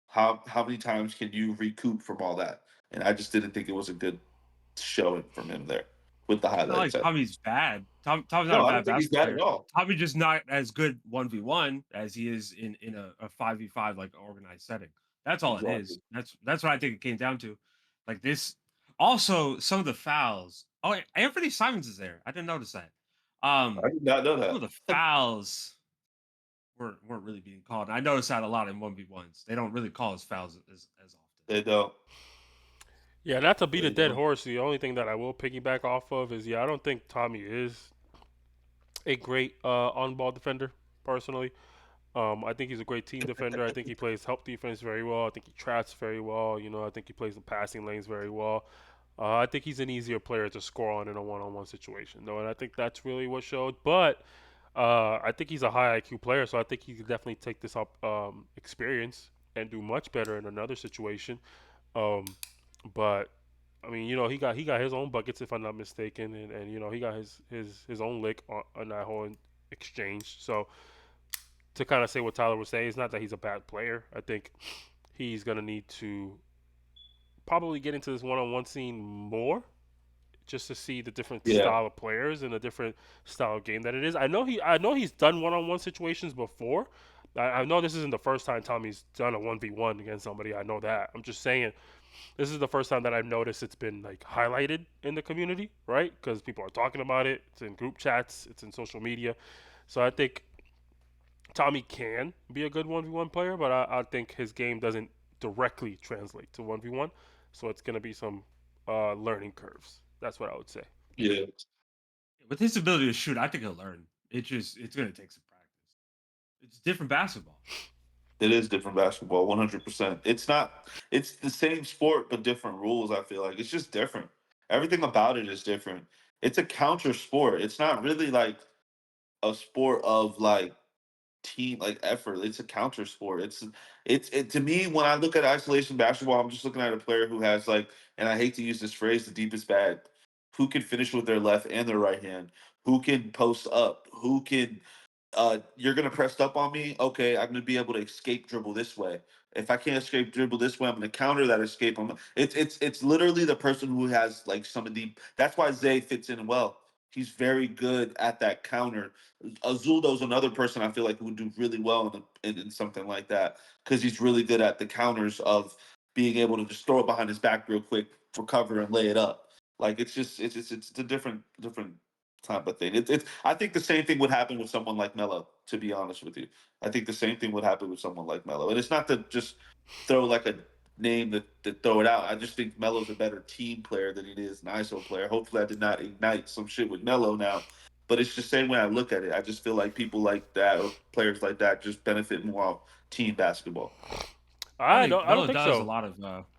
How many times can you recoup from all that? And I just didn't think it was a good showing from him there with the It's not like highlights. Tommy's bad. Tommy's not No, a I don't bad think he's basketball bad at player. all. Tommy's just not as good 1v1 as he is in a 5v5 like organized setting. That's all it Exactly. is. That's what I think it came down to. Like this. Also, some of the fouls. Oh, Anthony Simons is there. I didn't notice that. I did not know Some of that. the fouls weren't really being called. I noticed that a lot in 1v1s. They don't really call us fouls as often. They don't. Yeah, not to beat a They dead don't. horse. The only thing that I will piggyback off of is, yeah, I don't think Tommy is a great on-ball defender. Personally, I think he's a great team defender. I think he plays help defense very well. I think he traps very well. You know, I think he plays the passing lanes very well. I think he's an easier player to score on in a one-on-one situation, though, and I think that's really what showed. But I think he's a high IQ player, so I think he could definitely take this up experience and do much better in another situation. Um, but I mean, you know, he got his own buckets if I'm not mistaken, and you know he got his own lick on that whole exchange. So to kind of say what Tyler was saying, it's not that he's a bad player. I think he's gonna need to probably get into this one-on-one scene more just to see the different Yeah. style of players and the different style of game that it is. I know he's done one-on-one situations before. I know this isn't the first time Tommy's done a 1v1 against somebody. I know that. I'm just saying this is the first time that I've noticed it's been like highlighted in the community, right? Because people are talking about it. It's in group chats. It's in social media. So I think Tommy can be a good 1v1 player, but I think his game doesn't directly translate to 1v1. So it's going to be some learning curves. That's what I would say. Yeah. With his ability to shoot, I think he'll learn. It's gonna take some practice. It's different basketball. It is different basketball, 100%. It's not. It's the same sport but different rules. I feel like it's just different. Everything about it is different. It's a counter sport. It's not really like a sport of like team like effort. It's a counter sport. It to me when I look at isolation basketball, I'm just looking at a player who has like, and I hate to use this phrase, the deepest bag, who can finish with their left and their right hand, who can post up, who can you're gonna press up on me. Okay, I'm gonna be able to escape dribble this way. If I can't escape dribble this way, I'm gonna counter that escape. It's literally the person who has like some of the. That's why Zay fits in well. He's very good at that counter. Azuldo's another person I feel like who would do really well in something like that because he's really good at the counters of being able to just throw it behind his back real quick, recover and lay it up. Like it's a different type of thing. It's I think the same thing would happen with someone like Melo. To be honest with you, I think the same thing would happen with someone like Melo. And it's not to just throw like a name that throw it out. I just think Melo's a better team player than he is an ISO player. Hopefully, I did not ignite some shit with Melo now. But it's the same way I look at it. I just feel like people like that or players like that just benefit more off team basketball. I I think don't. I don't Melo think does a so. lot of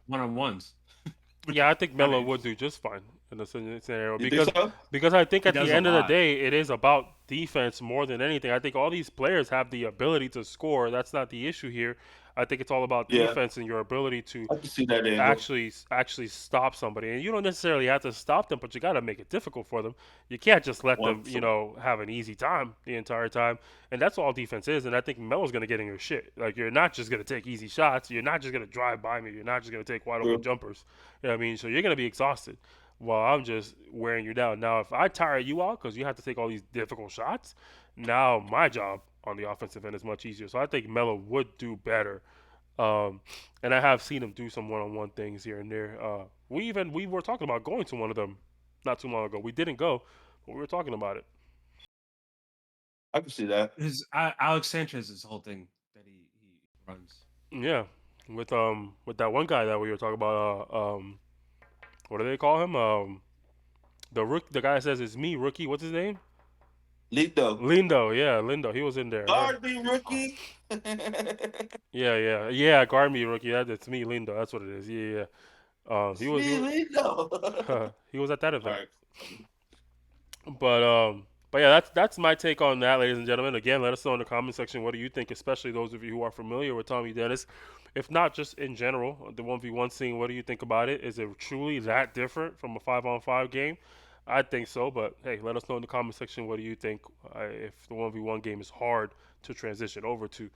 one-on-ones, which Yeah, is I think kind of Melo would do interesting. just fine in this scenario You think so? because I think He at the does a end of the lot. day, it is about defense more than anything. I think all these players have the ability to score. That's not the issue here. I think it's all about Yeah, defense and your ability to I can see that angle. actually stop somebody. And you don't necessarily have to stop them, but you got to make it difficult for them. You can't just let them, you 100%. know, have an easy time the entire time. And that's all defense is. And I think Melo's going to get in your shit. Like you're not just going to take easy shots. You're not just going to drive by me. You're not just going to take wide open True. jumpers. You know what I mean? So you're going to be exhausted while I'm just wearing you down. Now, if I tire you out because you have to take all these difficult shots, now my job on the offensive end is much easier. So I think Melo would do better, and I have seen him do some one-on-one things here and there. We were talking about going to one of them not too long ago. We didn't go, but we were talking about it. I can see that. His Alex Sanchez's whole thing that he runs. Yeah, with that one guy that we were talking about. What do they call him? The guy that says it's me, rookie. What's his name? Lindo. Lindo. Yeah, Lindo. He was in there. Guard me, rookie. Yeah. Guard me, rookie. That's me, Lindo. That's what it is. Yeah. He It's was he me, was Lindo. he was at that All event. right. But yeah, that's my take on that, ladies and gentlemen. Again, let us know in the comment section what do you think, especially those of you who are familiar with Tommy Dennis. If not, just in general, the 1v1 scene, what do you think about it? Is it truly that different from a 5-on-5 game? I think so, but hey, let us know in the comment section what do you think if the 1v1 game is hard to transition over to.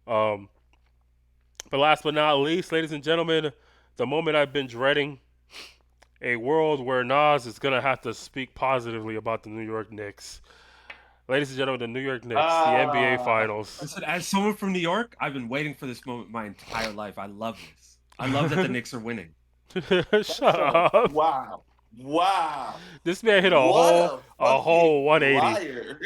Um, but last but not least, ladies and gentlemen, the moment I've been dreading, a world where Nas is going to have to speak positively about the New York Knicks. Ladies and gentlemen, the New York Knicks, the NBA Ah, Finals. Listen, as someone from New York, I've been waiting for this moment my entire life. I love this. I love that the Knicks are winning. Shut that's a up. wow. Wow. This man hit a What whole a a fucking whole 180. liar.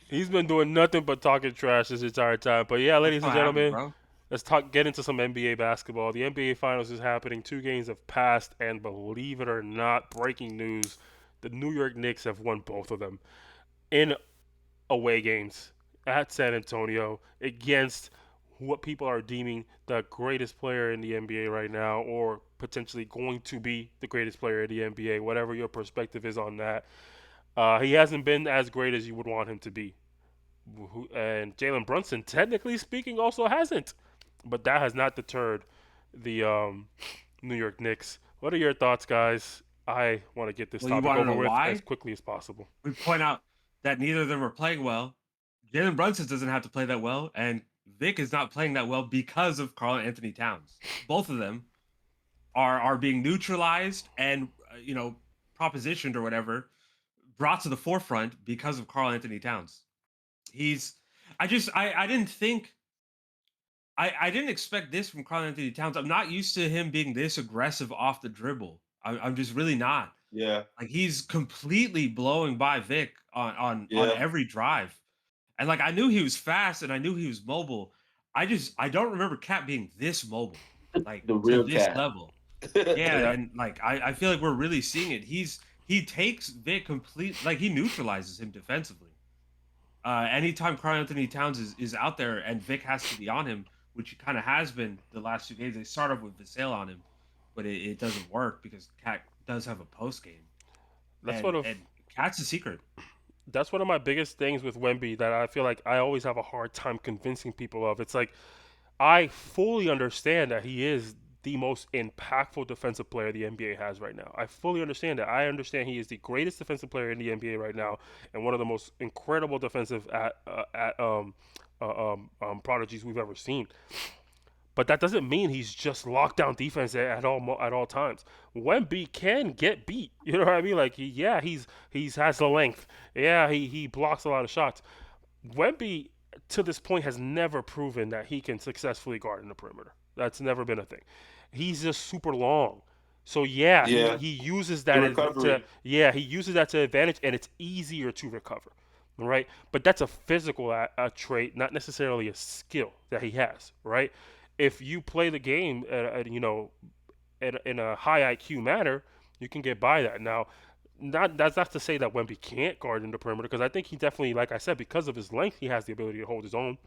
He's been doing nothing but talking trash this entire time. But yeah, That's ladies and what happened, gentlemen, bro. let's get into some NBA basketball. The NBA Finals is happening. 2 games have passed, and believe it or not, breaking news: the New York Knicks have won both of them in away games at San Antonio against what people are deeming the greatest player in the NBA right now, or potentially going to be the greatest player in the NBA. Whatever your perspective is on that, he hasn't been as great as you would want him to be. And Jalen Brunson, technically speaking, also hasn't. But that has not deterred the New York Knicks. What are your thoughts, guys? I want to get this Well, you topic want to over know with as why? quickly as possible. We point out that neither of them are playing well. Jalen Brunson doesn't have to play that well, and Vic is not playing that well because of Karl Anthony Towns. Both of them are being neutralized and propositioned or whatever, brought to the forefront because of Karl Anthony Towns. He's I didn't think I didn't expect this from Karl Anthony Towns. I'm not used to him being this aggressive off the dribble. I'm just really not. Yeah. Like he's completely blowing by Vic on Yeah. every drive. And like I knew he was fast and I knew he was mobile. I don't remember Cat being this mobile, like The to real this cat. level. Yeah, Yeah, and like I feel like we're really seeing it. He takes Vic complete like he neutralizes him defensively. Anytime Karl Anthony Towns is out there and Vic has to be on him, which he kind of has been the last 2 games. They start off with Vassell on him, but it doesn't work because Cat does have a post game, that's one of and Cat's the secret. that's one of my biggest things with Wemby that I feel like I always have a hard time convincing people of. It's like I fully understand that he is the most impactful defensive player the NBA has right now. I fully understand that. I understand he is the greatest defensive player in the NBA right now, and one of the most incredible defensive prodigies we've ever seen. But that doesn't mean he's just lockdown defense at all times. Wemby can get beat. You know what I mean? Like he's has the length. Yeah, he blocks a lot of shots. Wemby to this point has never proven that he can successfully guard in the perimeter. That's never been a thing. He's just super long. So yeah, Yeah. he uses The that to recovery. he uses that to advantage, and it's easier to recover, right? But that's a physical a trait, not necessarily a skill that he has, right? If you play the game in a high IQ manner, you can get by that. Now, not that's not to say that Wemby can't guard in the perimeter, because I think he definitely, like I said, because of his length, he has the ability to hold his own,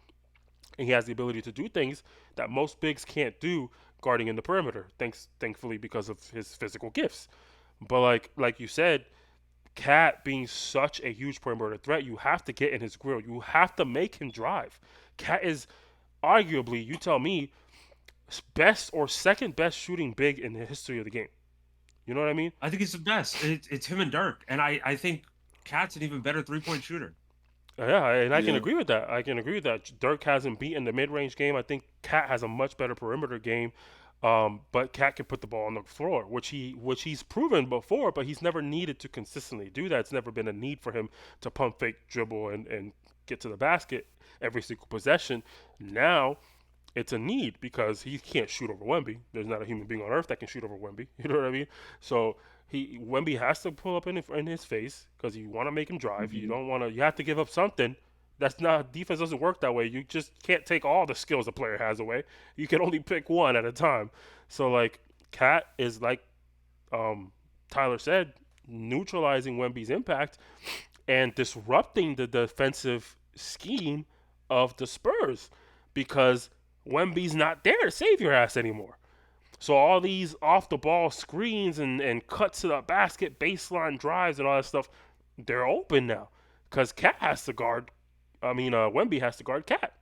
and he has the ability to do things that most bigs can't do guarding in the perimeter. Thankfully, because of his physical gifts. But like you said, Cat being such a huge perimeter threat, you have to get in his grill. You have to make him drive. Cat is arguably, you tell me, best or second best shooting big in the history of the game. You know what I mean? I think he's the best. It's him and Dirk, and I think Cat's an even better 3-point shooter. Yeah, and I can Yeah. agree with that. I can agree with that. Dirk hasn't beaten the mid-range game. I think Cat has a much better perimeter game, but Cat can put the ball on the floor, which he's proven before, but he's never needed to consistently do that. It's never been a need for him to pump fake, dribble, and get to the basket every single possession. Now it's a need because he can't shoot over Wemby. There's not a human being on earth that can shoot over Wemby. You know what I mean? So Wemby has to pull up in his face because you want to make him drive. You Mhm. don't want to. You have to give up something. That's not defense doesn't work that way. You just can't take all the skills a player has away. You can only pick one at a time. So like Cat is like um, Tyler said, neutralizing Wemby's impact and disrupting the defensive scheme of the Spurs because Wemby's not there to save your ass anymore. So all these off the ball screens and cuts to the basket, baseline drives, and all that stuff, they're open now because Cat has to guard. Wemby has to guard Cat.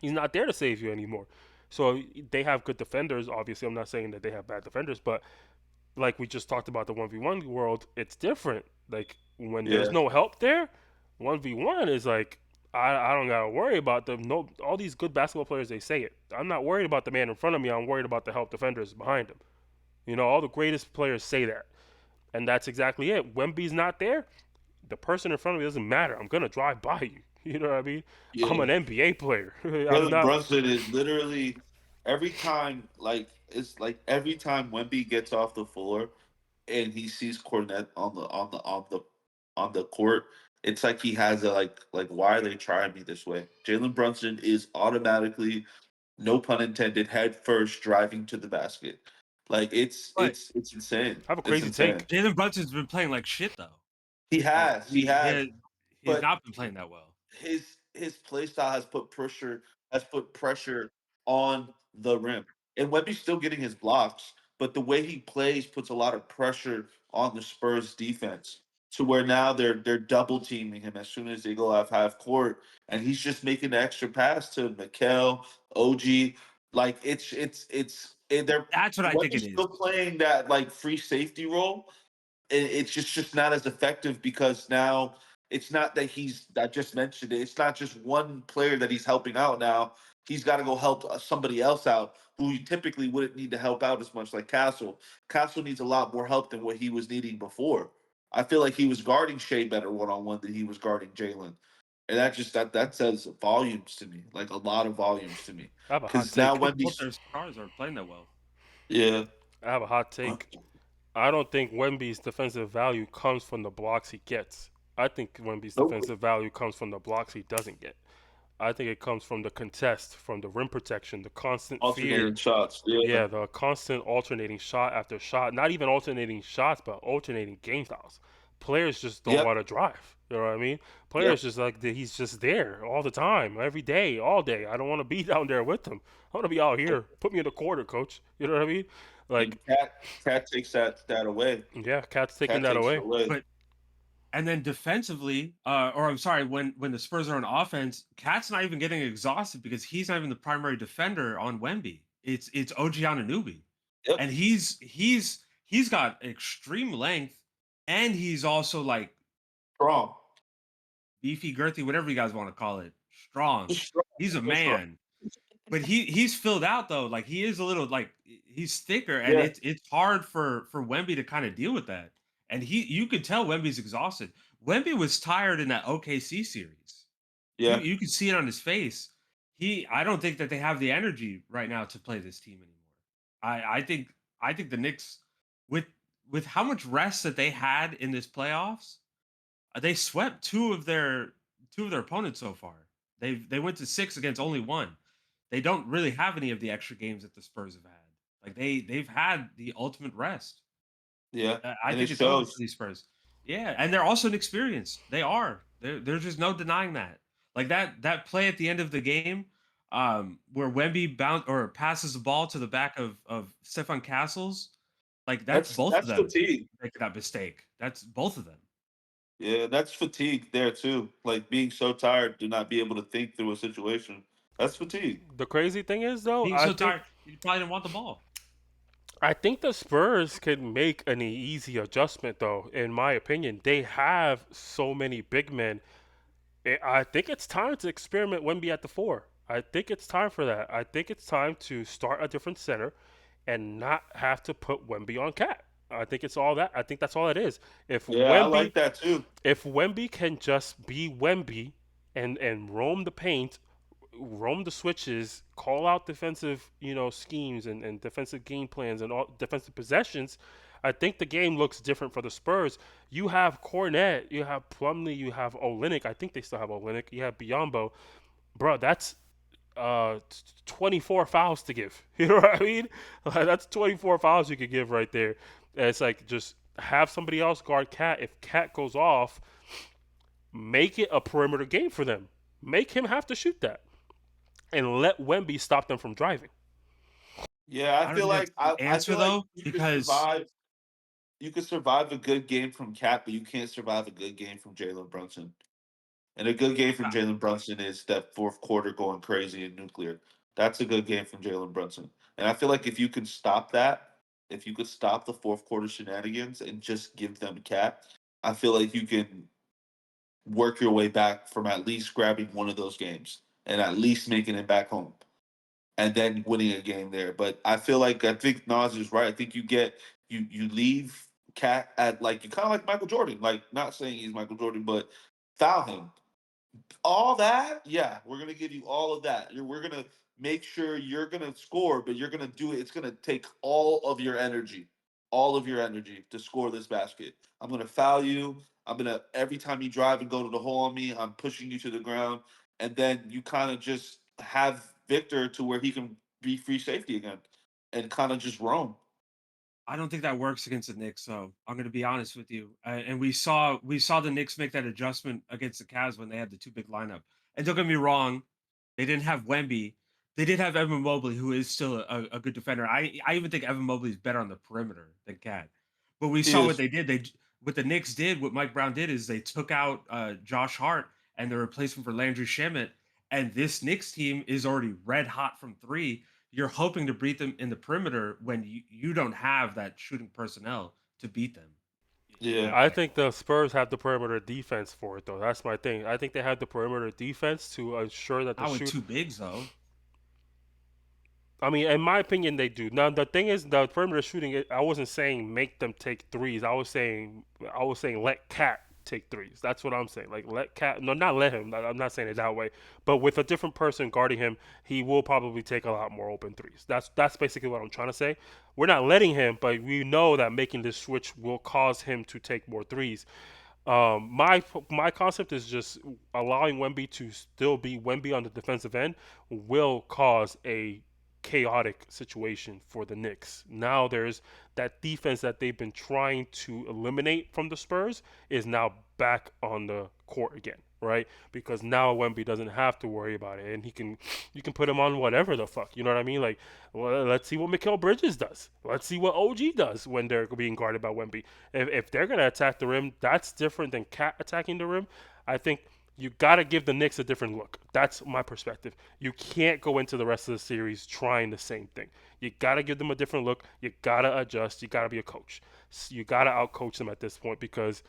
He's not there to save you anymore. So they have good defenders. Obviously, I'm not saying that they have bad defenders, but like we just talked about the 1v1 world, it's different. Like when there's Yeah. no help there, 1v1 is like I don't gotta worry about them. No, all these good basketball players, they say it. I'm not worried about the man in front of me. I'm worried about the help defenders behind him. You know, all the greatest players say that, and that's exactly it. Wemby's not there. The person in front of me doesn't matter. I'm gonna drive by you. You know what I mean? I'm Yeah. an NBA player. I'm Brother not. Brunson is literally every time, like it's like every time Wemby gets off the floor, and he sees Cornette on the court, it's like he has a like why are they trying me this way? Jalen Brunson is automatically, no pun intended, head first driving to the basket. Like it's But it's it's insane. I have a It's crazy insane. take. Jalen Brunson's been playing like shit though. He Like has, he has, he's but not been playing that well. his play style has put pressure on the rim. And Wemby's still getting his blocks, but the way he plays puts a lot of pressure on the Spurs defense to where now they're double teaming him as soon as they go off half court, and he's just making the extra pass to Mikel, OG. Like they're That's what I think it Wemby's is. still playing that like free safety role, it's just not as effective because now it's not that I just mentioned it. It's not just one player that he's helping out now. He's got to go help somebody else out who you typically wouldn't need to help out as much, like Castle. Castle needs a lot more help than what he was needing before. I feel like he was guarding Shea better one on one than he was guarding Jalen. And that says volumes to me, like a lot of volumes to me. I have a hot Because now take. Both Wendy's, their stars are playing that well. yeah, I have a hot take. I don't think Wemby's defensive value comes from the blocks he gets. I think Wemby's nope, defensive value comes from the blocks he doesn't get. I think it comes from the contest, from the rim protection, the constant fear. alternating shots, yeah, Yeah, the constant alternating shot after shot. Not even alternating shots, but alternating game styles. Players just don't yep, want to drive. You know what I mean? yep. Players just like he's just there all the time, every day, all day. I don't want to be down there with him. I want to be out here. Put me in the quarter, coach. You know what I mean? And Like, Cat takes that away. yeah, Cat's taking Cat that takes it away. away. But and then defensively, or I'm sorry, when the Spurs are on offense, Cat's not even getting exhausted because he's not even the primary defender on Wemby. It's OG Anunoby, Yep. and he's got extreme length, and he's also like Strong. beefy, girthy, whatever you guys want to call it, strong. Strong. He's a So strong. man. But he's filled out though. Like he is a little like he's thicker, and Yeah. it's hard for Wemby to kind of deal with that. And you could tell Wemby's exhausted. Wemby was tired in that OKC series. You Yeah. you could see it on his face. I don't think that they have the energy right now to play this team anymore. I think the Knicks with how much rest that they had in this playoffs, they swept two of their opponents so far. They went to six against only one. They don't really have any of the extra games that the Spurs have had. Like they've had the ultimate rest. Yeah. I And it think it's over for shows. these Spurs. Yeah, and they're also inexperienced. They are. There's just no denying that. Like that play at the end of the game, where Wemby bounce or passes the ball to the back of Stefan Castles. Like that's both of That's them fatigue. making that mistake. That's both of them. Yeah, that's fatigue there too. Like being so tired to not be able to think through a situation. That's fatigue. The crazy thing is, though, Being so tired, you probably didn't want the ball. I think the Spurs can make an easy adjustment, though. In my opinion, they have so many big men. I think it's time to experiment Wemby at the four. I think it's time for that. I think it's time to start a different center and not have to put Wemby on Cat. I think it's all that. I think that's all it is. If Yeah, I Wemby, like that too. if Wemby can just be Wemby and roam the paint, roam the switches, call out defensive, schemes and defensive game plans and all defensive possessions, I think the game looks different for the Spurs. You have Cornette, you have Plumlee, you have Olenek. I think they still have Olenek. You have Biombo. Bro, that's 24 fouls to give. You know what I mean? Like, that's 24 fouls you could give right there. And it's like just have somebody else guard Cat. If Cat goes off, make it a perimeter game for them. Make him have to shoot that and let Wemby stop them from driving. Yeah, I I don't feel think that's like the I answer feel like though, you could because survive. You could survive a good game from Cat, but you can't survive a good game from Jalen Brunson. And a good game from uh, Jalen Brunson is that fourth quarter going crazy in nuclear. That's a good game from Jalen Brunson. And I feel like if you could stop that, if you could stop the fourth quarter shenanigans and just give them Cat, I feel like you can work your way back from at least grabbing one of those games and at least making it back home and then winning a game there. But I think Nas is right. I think you leave Cat at like you kind of like Michael Jordan. Like not saying he's Michael Jordan, but foul him. All that, yeah, we're gonna give you all of that. We're gonna make sure you're gonna score, but you're gonna do it. It's gonna take all of your energy, all of your energy to score this basket. I'm gonna foul you. I'm gonna every time you drive and go to the hole on me, I'm pushing you to the ground, and then you kind of just have Victor to where he can be free safety again, and kind of just roam. I don't think that works against the Knicks. So I'm going to be honest with you. And we saw the Knicks make that adjustment against the Cavs when they had the two big lineup. And don't get me wrong, they didn't have Wemby. They did have Evan Mobley, who is still a good defender. I even think Evan Mobley is better on the perimeter than Cat. But we He saw what is. they did. What the Knicks did, what Mike Brown did, is they took out Josh Hart and they replaced him for Landry Shamet. And this Knicks team is already red hot from three. You're hoping to beat them in the perimeter when you don't have that shooting personnel to beat them, in my Yeah. I opinion. think the Spurs have the perimeter defense for it, though. That's my thing. I think they have the perimeter defense to ensure that the Not with shoot. two bigs though. I mean, in my opinion, they do. Now, the thing is, the perimeter shooting. I wasn't saying make them take threes. I was saying let Cat take threes. That's what I'm saying. Like let Cat. No, not let him. I'm not saying it that way. But with a different person guarding him, he will probably take a lot more open threes. That's basically what I'm trying to say. We're not letting him, but we know that making this switch will cause him to take more threes. My concept is just allowing Wemby to still be Wemby on the defensive end will cause a chaotic situation for the Knicks. Now there's that defense that they've been trying to eliminate from the Spurs is now back on the court again, right? Because now Wemby doesn't have to worry about it, and you can put him on whatever the fuck, you know what I mean? Like, well, let's see what Mikal Bridges does. Let's see what OG does when they're being guarded by Wemby. If they're gonna attack the rim, that's different than Cat attacking the rim. I think you got to give the Knicks a different look. That's my perspective. You can't go into the rest of the series trying the same thing. You got to give them a different look. You got to adjust. You got to be a coach. You got to outcoach them at this point because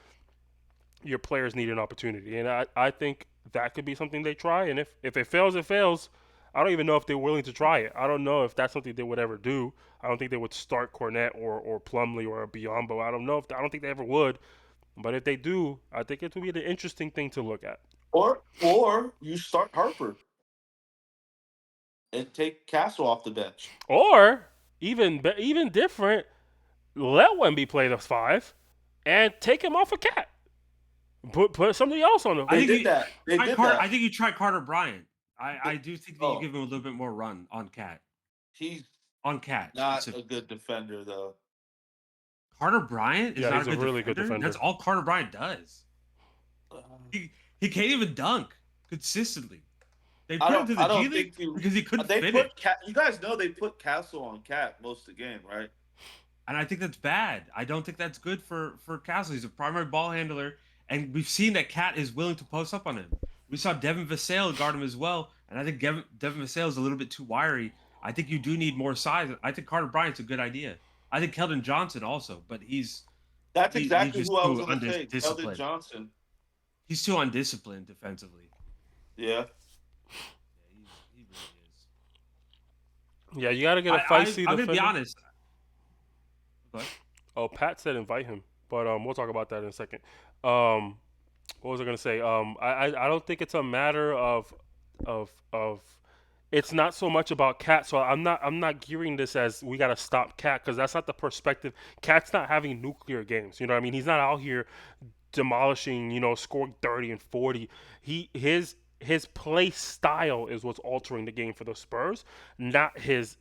your players need an opportunity. And I think that could be something they try. And if it fails, it fails. I don't even know if they're willing to try it. I don't know if that's something they would ever do. I don't think they would start Cornette or Plumlee or Biombo. I don't think they ever would. But if they do, I think it would be an interesting thing to look at. Or you start Harper and take Castle off the bench. Or even different, let Wemby play the five and take him off a Cat. Put somebody else on him. I think They did that. I think you try Carter Bryant. I do think that you Oh, give him a little bit more run on Cat. he's On Cat not a specifically. good defender though. Carter Bryant is Yeah, not he's a a good really defender. good defender. That's all Carter Bryant does. Uh, He can't even dunk consistently. They put him to the I G don't League think you. because he couldn't They finish. put Cat. You guys know they put Castle on Cat most of the game, right? And I think that's bad. I don't think that's good for Castle. He's a primary ball handler, and we've seen that Cat is willing to post up on him. We saw Devin Vassell guard him as well, and I think Devin Vassell is a little bit too wiry. I think you do need more size. I think Carter Bryant's a good idea. I think Keldon Johnson also, but That's he's exactly just who I was too gonna say. Keldon undisciplined. Johnson. He's too undisciplined defensively. Yeah. Yeah, he really is. Yeah, you got to get a feisty I'm gonna be defender. honest. Go ahead. Oh, Pat said invite him, but we'll talk about that in a second. Um, what was I gonna say? I don't think it's a matter of it's not so much about Cat. So I'm not gearing this as we gotta stop Cat because that's not the perspective. Cat's not having nuclear games. You know what I mean? He's not out here demolishing. Scoring 30 and 40. His play style is what's altering the game for the Spurs, not his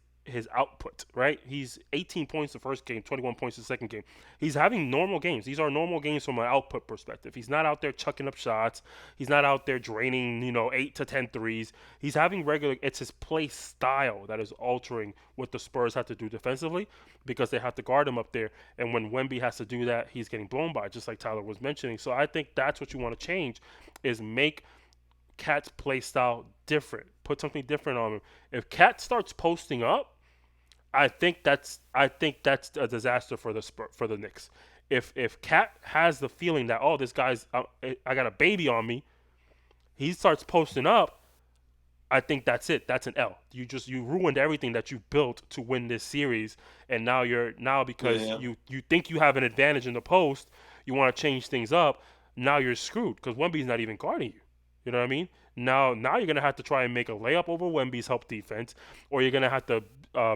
output, right? He's 18 points the first game, 21 points the second game. He's having normal games. These are normal games from an output perspective. He's not out there chucking up shots. He's not out there draining, 8 to 10 threes. He's having regular. It's his play style that is altering what the Spurs have to do defensively because they have to guard him up there. And when Wemby has to do that, he's getting blown by, just like Tyler was mentioning. So I think that's what you want to change is make Cat's play style different. Put something different on him. If Cat starts posting up, I think that's a disaster for the Knicks. If Cat has the feeling that this guy's I got a baby on me, he starts posting up. I think that's it. That's an L. You ruined everything that you built to win this series, and now because Yeah. you think you have an advantage in the post, you want to change things up. Now you're screwed because Wemby's not even guarding you. You know what I mean? Now you're gonna have to try and make a layup over Wemby's help defense, or you're gonna have to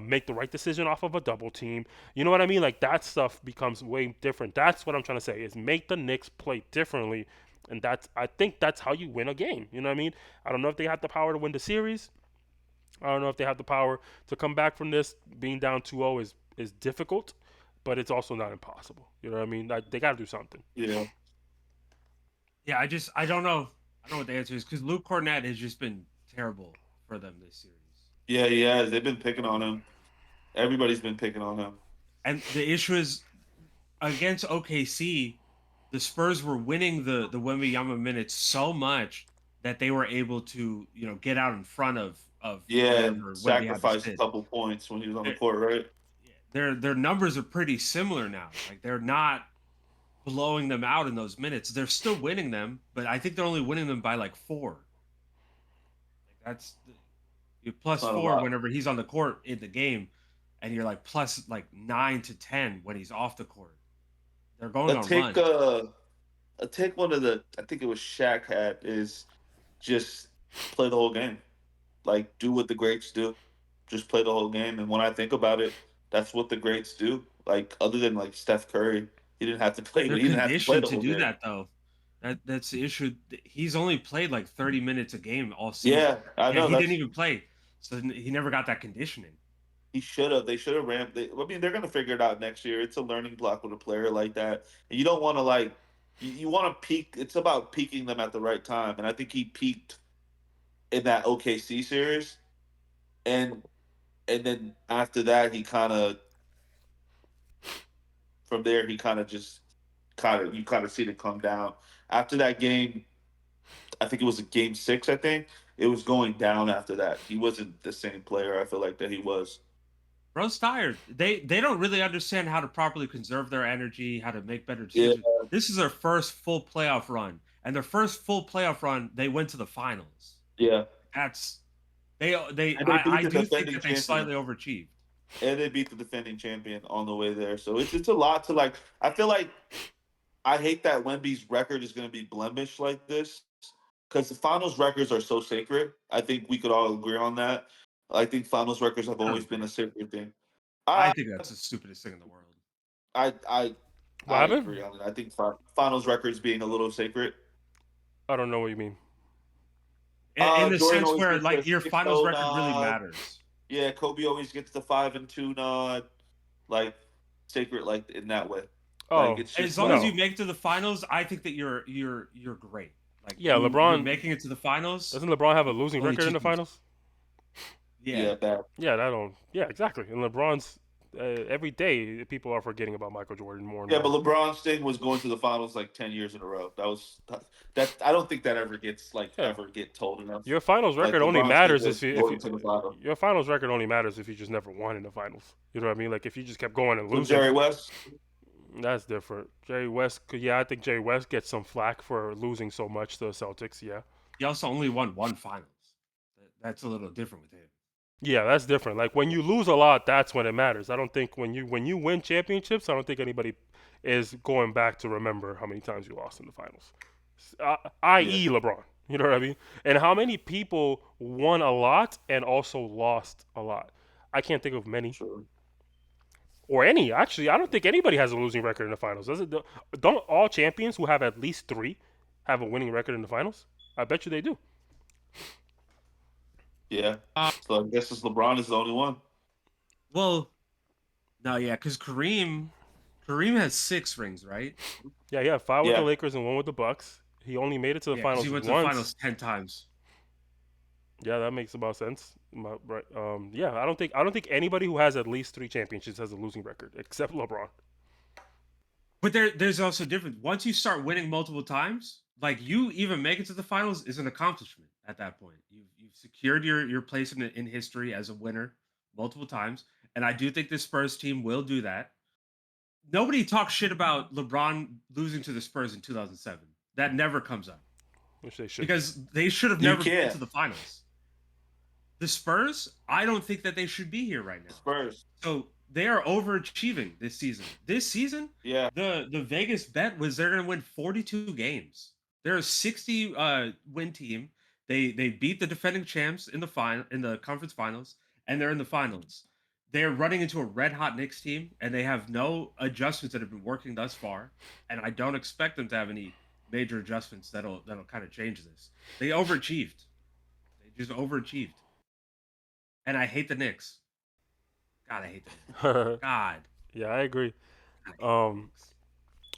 make the right decision off of a double team. You know what I mean? Like that stuff becomes way different. That's what I'm trying to say is make the Knicks play differently, and I think that's how you win a game. You know what I mean? I don't know if they have the power to win the series. I don't know if they have the power to come back from this. Being down 2-0 is difficult, but it's also not impossible. You know what I mean? Like, they got to do something. Yeah. Yeah, I don't know. I don't know what the answer is because Luke Cornett has just been terrible for them this series. Yeah, he has. They've been picking on him. Everybody's been picking on him. And the issue is against OKC, the Spurs were winning the Wembanyama minutes so much that they were able to, get out in front of Yeah, whatever and Wemby had to sacrificed a sit. couple points when he was on the court, right? Their numbers are pretty similar now. Like they're not blowing them out in those minutes. They're still winning them, but I think they're only winning them by like 4. Like you're plus Not a 4 lot. whenever he's on the court in the game, and you're like plus like 9 to 10 when he's off the court. They're going on take run. take one of the, I think it was Shaq had, is just play the whole game. Like, do what the greats do. Just play the whole game. And when I think about it, that's what the greats do. Like, other than like Steph Curry, he didn't have to play. They're He didn't have to play conditioned the to whole do game. that though. That's the issue. He's only played like 30 minutes a game all season. Yeah, I know. He didn't even play, so he never got that conditioning. He should have. They should have ramped. I mean, they're gonna figure it out next year. It's a learning block with a player like that, and you don't want to like. You want to peak. It's about peaking them at the right time, and I think he peaked in that OKC series, and then after that, he kind of, from there, he kind of just you kind of see it come down. After that game, I think it was a game 6. I think it was going down after that. He wasn't the same player. I feel like that he was. Bro's tired. They don't really understand how to properly conserve their energy, how to make better Yeah, decisions. This is their first full playoff run, and their first full playoff run, they went to the finals. yeah. That's And they beat I the do think defending that they champion. slightly overachieved. And they beat the defending champion on the way there. So it's a lot to like. I feel like I hate that Wemby's record is going to be blemished like this because the finals records are so sacred. I think we could all agree on that. I think finals records have always been a sacred thing. I I think that's the stupidest thing in the world. I What I happened? agree on it. I think finals records being a little sacred. I don't know what you mean. In the Jordan sense always where gets like the your 6-0 finals record really nod. matters. Yeah, Kobe always gets the 5-2 nod, like sacred, like in that way. Oh, Like it's just As long as no. you make it to the finals, I think that you're great. Like Yeah, you're LeBron making it to the finals. doesn't LeBron have a losing Only record in the 2 teams. finals? yeah, bad. Yeah, that don't. Yeah, exactly. And LeBron's every day people are forgetting about Michael Jordan more and Yeah, more. but LeBron's thing was going to the finals like 10 years in a row. That I don't think that ever gets Yeah. ever get told enough. Your finals Like record only LeBron's matters thing if was you going to the finals. your finals record only matters if you just never won in the finals. You know what I mean? Like if you just kept going and So losing. Jerry West, That's different. Jerry West, yeah, I think Jerry West gets some flack for losing so much to the Celtics. Yeah, He also only won 1 finals. That's a little different with him. yeah, that's different. Like when you lose a lot, that's when it matters. I don't think when you win championships, I don't think anybody is going back to remember how many times you lost in the finals. I.e. LeBron. You know what I mean? And how many people won a lot and also lost a lot? I can't think of many. sure. Or any. Actually, I don't think anybody has a losing record in the finals. Don't all champions who have at least 3 have a winning record in the finals? I bet you they do. Yeah. So I guess it's LeBron is the only one. Well, no, yeah, because Kareem has 6 rings, right? Yeah, yeah, 5 with Yeah. the Lakers and 1 with the Bucks. He only made it to the Yeah, 'cause finals he went to once. the finals 10 times. Yeah, that makes about sense. Right. Yeah, I don't think anybody who has at least 3 championships has a losing record except LeBron. But there's also difference. Once you start winning multiple times, like you even make it to the finals is an accomplishment at that point. You've secured your place in history as a winner multiple times, and I do think the Spurs team will do that. Nobody talks shit about LeBron losing to the Spurs in 2007. That never comes up Which they should. because they should have You never been can't. to the finals. The Spurs, I don't think that they should be here right now. Spurs. So they are overachieving this season. This season, Yeah. the Vegas bet was they're going to win 42 games. They're a 60 win team. They beat the defending champs in the conference finals, and they're in the finals. They're running into a red hot Knicks team, and they have no adjustments that have been working thus far. And I don't expect them to have any major adjustments that'll kind of change this. They overachieved. They just overachieved. And I hate the Knicks. God, I hate the Knicks. God, Yeah, I agree. I hate the Um, Knicks.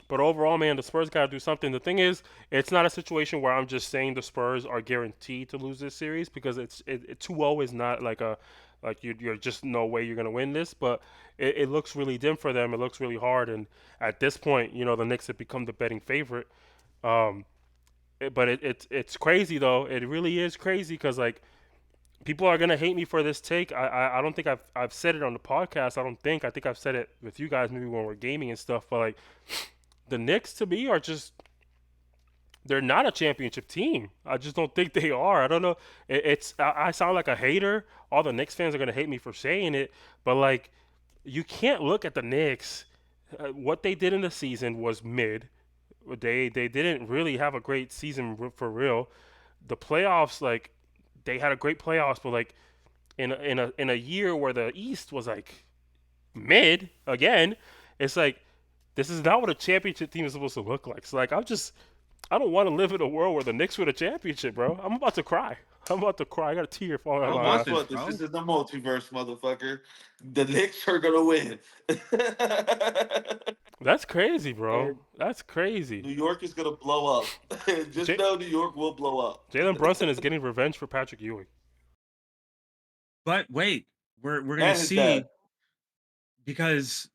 but overall, man, the Spurs got to do something. The thing is, it's not a situation where I'm just saying the Spurs are guaranteed to lose this series because 2-0 is not like a like you're just no way you're gonna win this. But it looks really dim for them. It looks really hard, and at this point, the Knicks have become the betting favorite. Um, but it's crazy though. It really is crazy because like people are gonna hate me for this take. I don't think I've said it on the podcast. I think I've said it with you guys maybe when we're gaming and stuff. But like the Knicks to me are just they're not a championship team. I just don't think they are. I don't know. I sound like a hater. All the Knicks fans are gonna hate me for saying it, but like you can't look at the Knicks. What they did in the season was mid. They didn't really have a great season for real. The playoffs, like they had a great playoffs, but like in a year where the East was like mid again, it's like this is not what a championship team is supposed to look like. So like I don't want to live in a world where the Knicks win a championship, bro. I'm about to cry. I'm about to cry. I got a tear falling I out Well, of don't my want eye. guess this, what? This bro. isn't the multiverse, motherfucker. The Knicks are gonna win. That's crazy, bro. And That's crazy. New York is gonna blow up. Just J- know New York will blow up. Jalen Brunson is getting revenge for Patrick Ewing. But wait, we're gonna And his dad. see because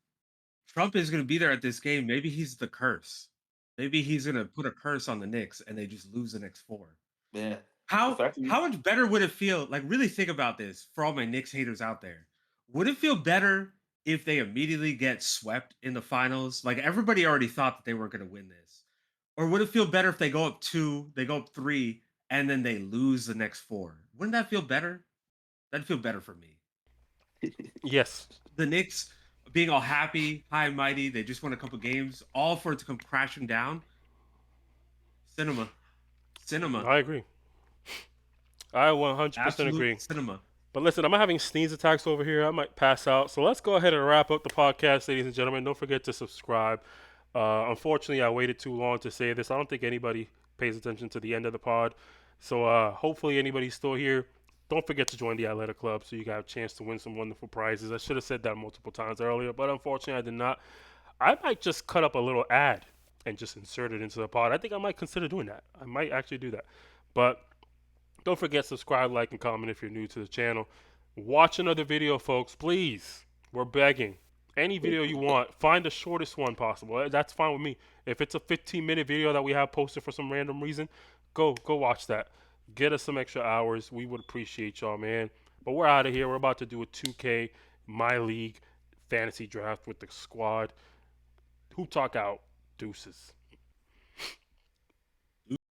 Trump is gonna be there at this game. Maybe he's the curse. Maybe he's gonna put a curse on the Knicks and they just lose the next four. Man. The How fact that how much better would it feel? Like really think about this for all my Knicks haters out there. Would it feel better if they immediately get swept in the finals? Like everybody already thought that they were gonna win this. Or would it feel better if they go up two, they go up three, and then they lose the next four? Wouldn't that feel better? That'd feel better for me. Yes, The Knicks being all happy, high and mighty, they just won a couple games, all for it to come crashing down. Cinema. Cinema. I agree. I 100% Absolute agree. cinema. But listen, I'm having sneeze attacks over here. I might pass out. So let's go ahead and wrap up the podcast, ladies and gentlemen. Don't forget to subscribe. Unfortunately, I waited too long to say this. I don't think anybody pays attention to the end of the pod. So hopefully anybody's still here. Don't forget to join the Atlanta Club so you got a chance to win some wonderful prizes. I should have said that multiple times earlier, but unfortunately I did not. I might just cut up a little ad and just insert it into the pod. I think I might consider doing that. I might actually do that. But don't forget subscribe, like, and comment if you're new to the channel. Watch another video, folks, please. We're begging. Any video you want, find the shortest one possible. That's fine with me. If it's a 15-minute video that we have posted for some random reason, go watch that. Get us some extra hours. We would appreciate y'all, man. But we're out of here. We're about to do a 2K My League fantasy draft with the squad. Hooptalk out. Deuces.